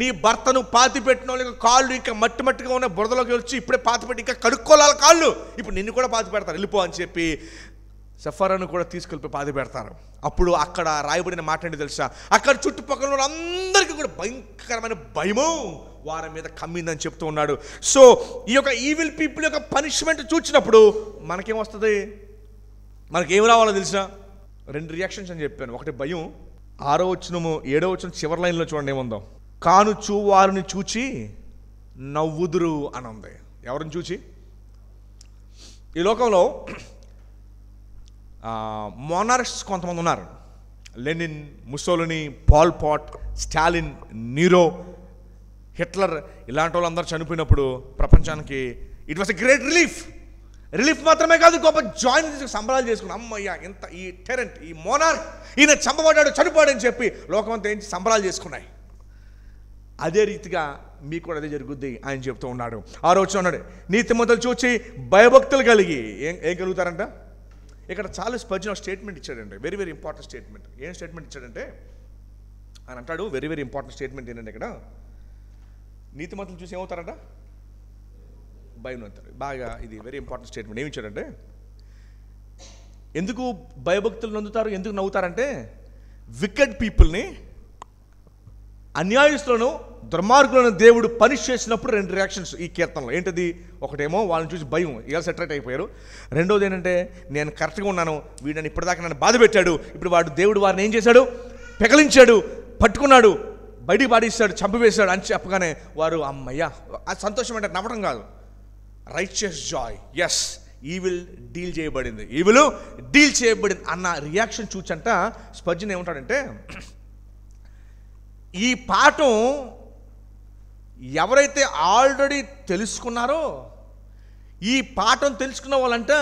నీ భర్తను పాతి పెట్టిన వాళ్ళకి కాళ్ళు ఇంకా మట్టిగా ఉన్న బురదలోకి వచ్చి ఇప్పుడే పాతి పెట్టి ఇంకా కడుక్కోవాలి కాళ్ళు, ఇప్పుడు నిన్ను కూడా పాతి పెడతారు, వెళ్ళిపో అని చెప్పి సెఫరాను కూడా తీసుకెళ్ళిపోయి పాతి పెడతారు. అప్పుడు అక్కడ రాయబడిన మాట ఏంటి తెలుసా? అక్కడ చుట్టుపక్కల వాళ్ళందరికీ కూడా భయంకరమైన భయము వారి మీద కమ్మిందని చెప్తూ ఉన్నాడు. సో ఈ యొక్క ఈవిల్ పీపుల్ యొక్క పనిష్మెంట్ చూచినప్పుడు మనకేమొస్తుంది? మనకేం రావాలో తెలుసా? 2 రియాక్షన్స్ అని చెప్పాను. ఒకటి భయం. 6వ వచనము 7వ వచనం చివరి లైన్లో చూడండి ఏముందో, కానుచు వారిని చూచి నవ్వుదురు అని ఉంది. ఎవరిని చూచి? ఈ లోకంలో మోనార్క్స్ కొంతమంది ఉన్నారు. Lenin, Mussolini, Pol Pot, Stalin, Nero, Hitler, ఇలాంటి వాళ్ళందరూ చనిపోయినప్పుడు ప్రపంచానికి it was a great relief మాత్రమే కాదు, గొప్ప జాయిన్ సంబరాలు చేసుకున్నాం. అమ్మయ్య, ఇంత ఈ టెరెంట్, ఈ మోనార్క్ ఈయన చంపబడ్డాడు, చనిపోయాడని చెప్పి లోకమంతా ఏంటి సంబరాలు చేసుకున్నాయి. అదే రీతిగా మీకు కూడా అదే జరుగుద్ది ఆయన చెప్తూ ఉన్నాడు. 6వ వచనం అన్నాడు, నీతిమంతులు చూచి భయభక్తులు కలిగి ఏం కలుగుతారంట? ఇక్కడ చార్లెస్ స్పర్జన్ స్టేట్మెంట్ ఇచ్చాడండి, వెరీ వెరీ ఇంపార్టెంట్ స్టేట్మెంట్. ఏం స్టేట్మెంట్ ఇచ్చాడంటే ఆయన అంటాడు, వెరీ వెరీ ఇంపార్టెంట్ స్టేట్మెంట్ ఏంటంటే ఇక్కడ నీతిమంతులు చూసి ఏమవుతారంట? భయం అవుతారు. బాగా ఇది వెరీ ఇంపార్టెంట్ స్టేట్మెంట్. ఏమి ఇచ్చాడంటే, ఎందుకు భయభక్తులు నొందుతారు, ఎందుకు నవ్వుతారంటే, వికెడ్ పీపుల్ని, అన్యాయస్తులను, దుర్మార్గులను దేవుడు పనిష్ చేసినప్పుడు 2 రియాక్షన్స్ ఈ కీర్తనలో. ఏంటది? ఒకటేమో వాళ్ళని చూసి భయం, ఇలా సెటరేట్ అయిపోయారు. రెండోది ఏంటంటే, నేను కరెక్ట్గా ఉన్నాను, వీడని ఇప్పటిదాకా నన్ను బాధ పెట్టాడు, ఇప్పుడు దేవుడు వారిని ఏం చేశాడు? పెకలించాడు, పట్టుకున్నాడు, బయటికి పాడేశాడు, చంపివేశాడు అని చెప్పగానే వారు అమ్మయ్యా, అది సంతోషం అంటే నవ్వడం కాదు, righteous joy, as evil deal చేయబడింది అన్న రియాక్షన్ చూచంట స్పర్జన్ ఏమంటాడంటే, ఈ పాఠం ఎవరైతే ఆల్రెడీ తెలుసుకున్నారో, ఈ పాఠం తెలుసుకున్న వాళ్ళంట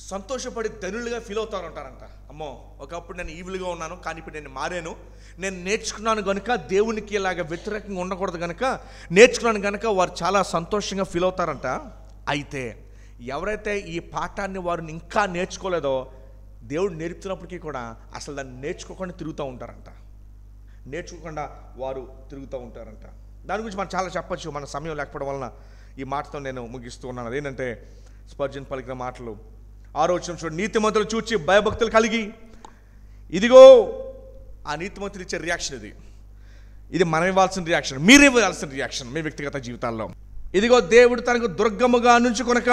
సంతోషపడి ధనులుగా ఫీల్ అవుతారంటారంట. అమ్మో, ఒకప్పుడు నేను ఈవిల్గా ఉన్నాను, కానీ ఇప్పుడు నేను మారాను, నేను నేర్చుకున్నాను కనుక, దేవునికి ఇలాగ వ్యతిరేకంగా ఉండకూడదు కనుక నేర్చుకున్నాను కనుక వారు చాలా సంతోషంగా ఫీల్ అవుతారంట. అయితే ఎవరైతే ఈ పాఠాన్ని వారిని ఇంకా నేర్చుకోలేదో, దేవుడు నేర్పుతున్నప్పటికీ కూడా అసలు దాన్ని నేర్చుకోకుండా తిరుగుతూ ఉంటారంట, నేర్చుకోకుండా వారు తిరుగుతూ ఉంటారంట. దాని గురించి మనం చాలా చెప్పచ్చు, మన సమయం లేకపోవడం వలన ఈ మాటతో నేను ముగిస్తూ ఉన్నాను. అదేంటంటే స్పర్జన్ పలికిన మాటలు. 6వ వచనం చూడండి, నీతిమంతులు చూచి భయభక్తులు కలిగి. ఇదిగో ఆ నీతిమంతులు ఇచ్చే రియాక్షన్ ఇది మనం ఇవ్వాల్సిన రియాక్షన్, మీరు ఇవ్వాల్సిన రియాక్షన్ మీ వ్యక్తిగత జీవితాల్లో. ఇదిగో దేవుడు తనకు దుర్గముగా ఉంచుకొనక,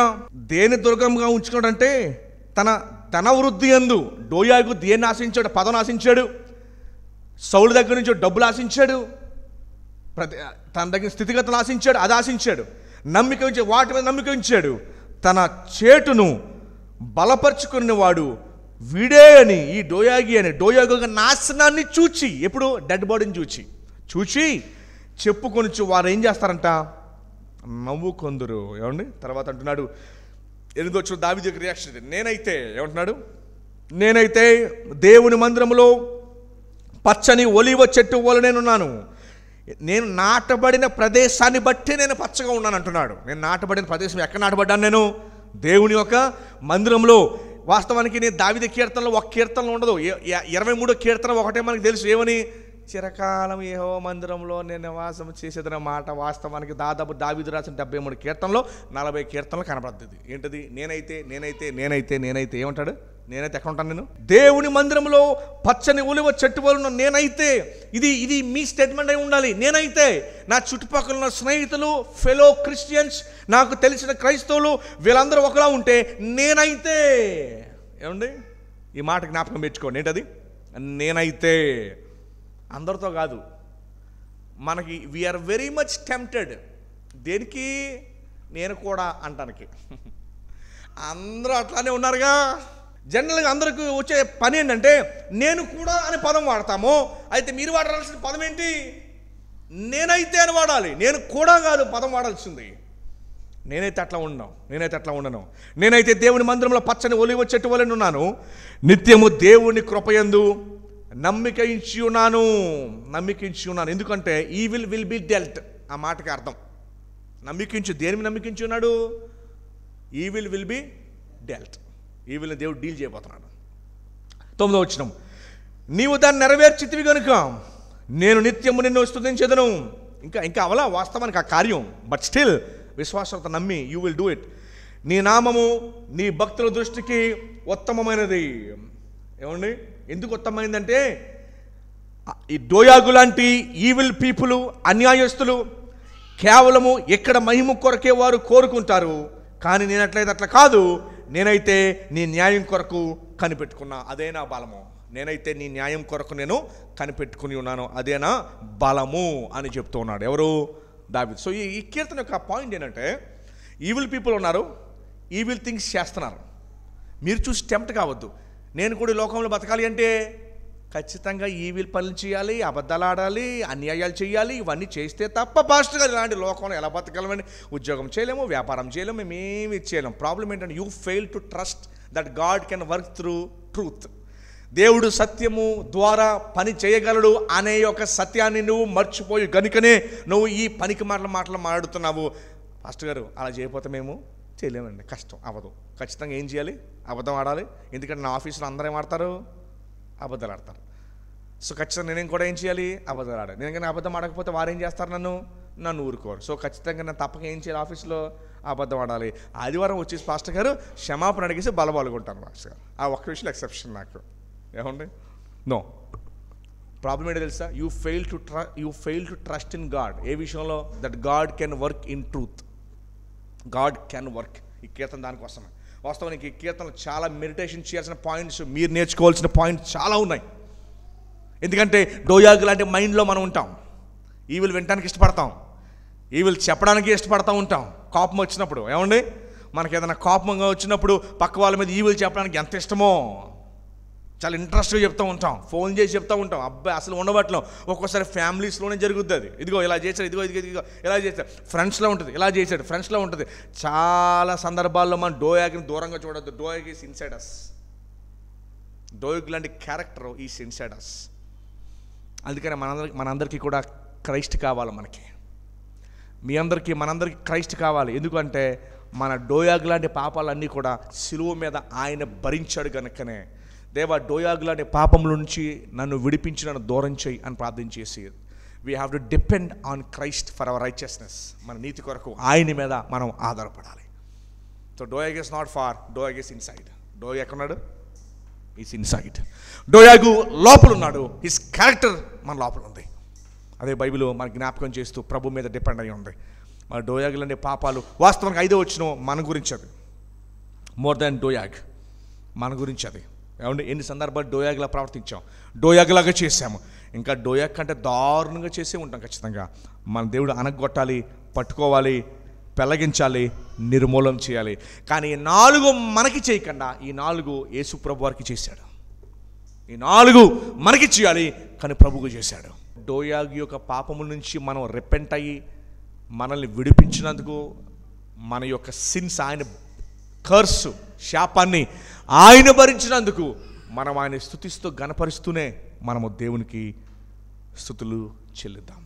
దేని దుర్గముగా ఉంచుకోడంటే తన ధన వృద్ధి యందు డోయాగు దేన్ని ఆశించాడు? పదం ఆశించాడు. సౌలు దగ్గర నుంచి డబ్బులు ఆశించాడు, తన దగ్గర స్థితిగతులు ఆశించాడు, అది ఆశించాడు, నమ్మిక ఉంచి వాటి మీద నమ్మిక ఉంచాడు. తన చేటును బలపరుచుకున్నవాడు వీడే అని, ఈ డోయాగి అని, డోయాగు నాశనాన్ని చూచి, ఎప్పుడు డెడ్ బాడీని చూచి చెప్పుకొనిచ్చు వారు ఏం చేస్తారంట? నవ్వుకొందురు. ఏమండి? తర్వాత అంటున్నాడు, 8వ వచనం దావీదు యొక్క రియాక్షన్. నేనైతే ఏమంటున్నాడు? నేనైతే దేవుని మందిరములో పచ్చని ఒలీవ చెట్టు వలె నేనున్నాను. నేను నాటబడిన ప్రదేశాన్ని బట్టి నేను పచ్చగా ఉన్నాను అంటున్నాడు. నేను నాటబడిన ప్రదేశం ఎక్కడ నాటబడ్డాను? నేను దేవుని యొక్క మందిరంలో. వాస్తవానికి నేను దావీదు కీర్తనలో ఒక కీర్తనలో ఉండదు, 23వ కీర్తన ఒకటే మనకు తెలుసు. ఏమని? చిరకాలం యెహోవా మందిరంలో నేను నివాసం చేసేదన్న మాట. వాస్తవానికి దాదాపు దావీదు రాసిన 73 కీర్తనలో 40 కీర్తనలు కనబడుతుంది. ఏంటది? నేనైతే నేనైతే నేనైతే నేనైతే ఏమంటాడు? నేనైతే ఎక్కడ ఉంటాను? నేను దేవుని మందిరంలో పచ్చని ఒలివ చెట్టు వలన నేనైతే. ఇది మీ స్టేట్మెంట్ అయి ఉండాలి. నేనైతే నా చుట్టుపక్కల ఉన్న స్నేహితులు, ఫెలో క్రిస్టియన్స్, నాకు తెలిసిన క్రైస్తవులు వీళ్ళందరూ ఒకలా ఉంటే నేనైతే. ఏమండి? ఈ మాట జ్ఞాపకం పెట్టుకోండి. ఏంటది? నేనైతే. అందరితో కాదు. మనకి వీఆర్ వెరీ మచ్ టెంప్టెడ్ దేనికి? నేను కూడా అంటానికి. అందరూ అట్లానే ఉన్నారుగా. జనరల్గా అందరికి వచ్చే పని ఏంటంటే నేను కూడా అనే పదం వాడతాము. అయితే మీరు వాడాల్సిన పదం ఏంటి? నేనైతే అని వాడాలి. నేను కూడా కాదు పదం వాడాల్సింది. నేనైతే అట్లా ఉండను. నేనైతే దేవుని మందిరంలో పచ్చని ఒలివ చెట్టు వలె ఉన్నాను. నిత్యము దేవుని కృపయందు నమ్మికించి ఉన్నాను. ఎందుకంటే ఈవిల్ విల్ బి డెల్ట్. ఆ మాటకి అర్థం నమ్మికించు. దేని నమ్మికించి ఉన్నాడు? Evil will be dealt. ఈవిల్ని దేవుడు డీల్ చేయబోతున్నాడు. 9వ వచనం, నీవు దాన్ని నెరవేర్చితివి కనుక నేను నిత్యము నిన్ను స్తుతించెదను. ఇంకా అవలా వాస్తవానికి ఆ కార్యం. బట్ స్టిల్ విశ్వాసంతో నమ్మి యూ విల్ డూ ఇట్. నీ నామము నీ భక్తుల దృష్టికి ఉత్తమమైనది. ఏమండి? ఎందుకు ఉత్తమమైందంటే ఈ దోయాగు లాంటి ఈవిల్ పీపుల్, అన్యాయస్తులు కేవలము ఎక్కడ మహిమ కొరకే వారు కోరుకుంటారు. కానీ నేను అట్లా కాదు. నేనైతే నీ న్యాయం కొరకు కనిపెట్టుకున్నా, అదే నా బలము. నేనైతే నీ న్యాయం కొరకు నేను కనిపెట్టుకుని ఉన్నాను, అదే నా బలము అని చెప్తూ ఉన్నాడు. ఎవరు? దావీదు. సో ఈ కీర్తన యొక్క పాయింట్ ఏంటంటే ఈవిల్ పీపుల్ ఉన్నారు, ఈవిల్ థింగ్స్ చేస్తున్నారు. మీరు చూసి టెంప్ట్ కావద్దు. నేను కూడా లోకంలో బతకాలి అంటే ఖచ్చితంగా ఈవిల్ పనులు చేయాలి, అబద్ధాలు ఆడాలి, అన్యాయాలు చేయాలి. ఇవన్నీ చేస్తే తప్ప పాస్టర్ గారు ఇలాంటి లోకంలో ఎలా బతకగలమని? ఉద్యోగం చేయలేము, వ్యాపారం చేయలేము, మేమేమి చేయలేము. ప్రాబ్లం ఏంటంటే you fail to trust that God can work through truth. దేవుడు సత్యము ద్వారా పని చేయగలడు అనే ఒక సత్యాన్ని నువ్వు మర్చిపోయి గనుకనే నువ్వు ఈ పనికి మాటలు మాట్లాడుతున్నావు. పాస్టర్ గారు అలా చేయకపోతే మేము చేయలేమండి, కష్టం అవ్వదు. ఖచ్చితంగా ఏం చేయాలి? అబద్ధం ఆడాలి. ఎందుకంటే నా ఆఫీసులో అందరూ ఏం ఆడతారు? అబద్ధాలు ఆడతారు. సో ఖచ్చితంగా నేనేం కూడా ఏం చేయాలి? అబద్ధాలు ఆడాలి. నేను కానీ అబద్ధం ఆడకపోతే వారు ఏం చేస్తారు? నన్ను ఊరుకోరు. సో ఖచ్చితంగా నేను తప్పక ఏం చేయాలి? ఆఫీస్లో అబద్ధం ఆడాలి. ఆదివారం వచ్చేసి పాస్టర్ గారు క్షమాపణ అడిగేసి బలపాలుకుంటాను పాస్టర్ గారు. ఆ ఒక్క విషయంలో ఎక్సెప్షన్ నాకు. ఏమండి? నో. ప్రాబ్లం ఏంటో తెలుసా? You fail to trust in God. ఏ విషయంలో? That God can work in truth. God can work. ఈ కీర్తన దానికోసమే. వాస్తవానికి ఈ కీర్తనలు చాలా మెడిటేషన్ చేయాల్సిన పాయింట్స్, మీరు నేర్చుకోవాల్సిన పాయింట్స్ చాలా ఉన్నాయి. ఎందుకంటే డోయాగ్ లాంటి మైండ్లో మనం ఉంటాం. ఈవిల్ వినడానికి ఇష్టపడతాం, ఈవిల్ చెప్పడానికి ఇష్టపడతా ఉంటాం. కోపం వచ్చినప్పుడు ఏమండి? మనకి ఏదైనా కోపంగా వచ్చినప్పుడు పక్క వాళ్ళ మీద ఈవిల్ చెప్పడానికి ఎంత ఇష్టమో చాలా ఇంట్రెస్ట్గా చెప్తూ ఉంటాం, ఫోన్ చేసి చెప్తూ ఉంటాం. అబ్బాయి అసలు ఉండబట్టలో ఒక్కోసారి ఫ్యామిలీస్లోనే జరుగుతుంది అది. ఇదిగో ఇలా చేశాడు, ఇదిగో ఇలా చేశాడు. ఫ్రెండ్స్లో ఉంటుంది, ఇలా చేశాడు, ఫ్రెండ్స్లో ఉంటుంది. చాలా సందర్భాల్లో మనం డోయాగ్ని దూరంగా చూడొద్దు. డోయాగ్ ఈస్ ఇన్సైడ్ అస్. డోయాగ్ లాంటి క్యారెక్టర్ ఈస్ ఇన్సైడ్ అస్. అందుకని మనందరికీ కూడా క్రైస్ట్ కావాలి. మనందరికీ క్రైస్ట్ కావాలి. ఎందుకంటే మన డోయాగ్ లాంటి పాపాలన్నీ కూడా సిలువ మీద ఆయన భరించాడు కనుకనే, దేవా డోయాగ్ లాంటి పాపం నుంచి నన్ను విడిపించి నన్ను దూరం చేయి అని ప్రార్థన చేసి we have to depend on Christ for our righteousness. మన నీతి కొరకు ఆయన మీద మనం ఆధారపడాలి. So Doeg is not far, Doeg is inside. Doeg ఎక్కడున్నాడు? Is inside. డోయాగు లోపల ఉన్నాడు. హిస్ క్యారెక్టర్ మన లోపల ఉంది. అదే బైబిల్ మన జ్ఞాపకం చేస్తూ ప్రభు మీద డిపెండ్ అయి ఉంది. మన డోయాగ్ లాంటి పాపాలు వాస్తవానికి 5వ వచనం మన గురించి అది. మోర్ దాన్ డోయాగ్ మన గురించి అది. ఏమంటే ఎన్ని సందర్భాలు డోయాగ్లా ప్రవర్తించాం, డోయాగ్లాగా చేసాము. ఇంకా డోయాగ్ కంటే దారుణంగా చేసే ఉంటాం. ఖచ్చితంగా మన దేవుడు అనగొట్టాలి, పట్టుకోవాలి, పెళ్ళగించాలి, నిర్మూలన చేయాలి. కానీ ఈ 4 మనకి చేయకుండా ఈ 4 యేసు ప్రభు వారికి చేశాడు. ఈ 4 మనకి చేయాలి కానీ ప్రభువుకు చేశాడు. డోయాగ్ యొక్క పాపముల నుంచి మనం రిపెంట్ అయ్యి మనల్ని విడిపించినందుకు, మన యొక్క సిన్స్, ఆయన కర్సు, శాపాన్ని ఆయన భరించినందుకు మనం ఆయన స్తుతిస్తూ గణపరుస్తూనే మనము దేవునికి స్తుతులు చెల్లిద్దాం.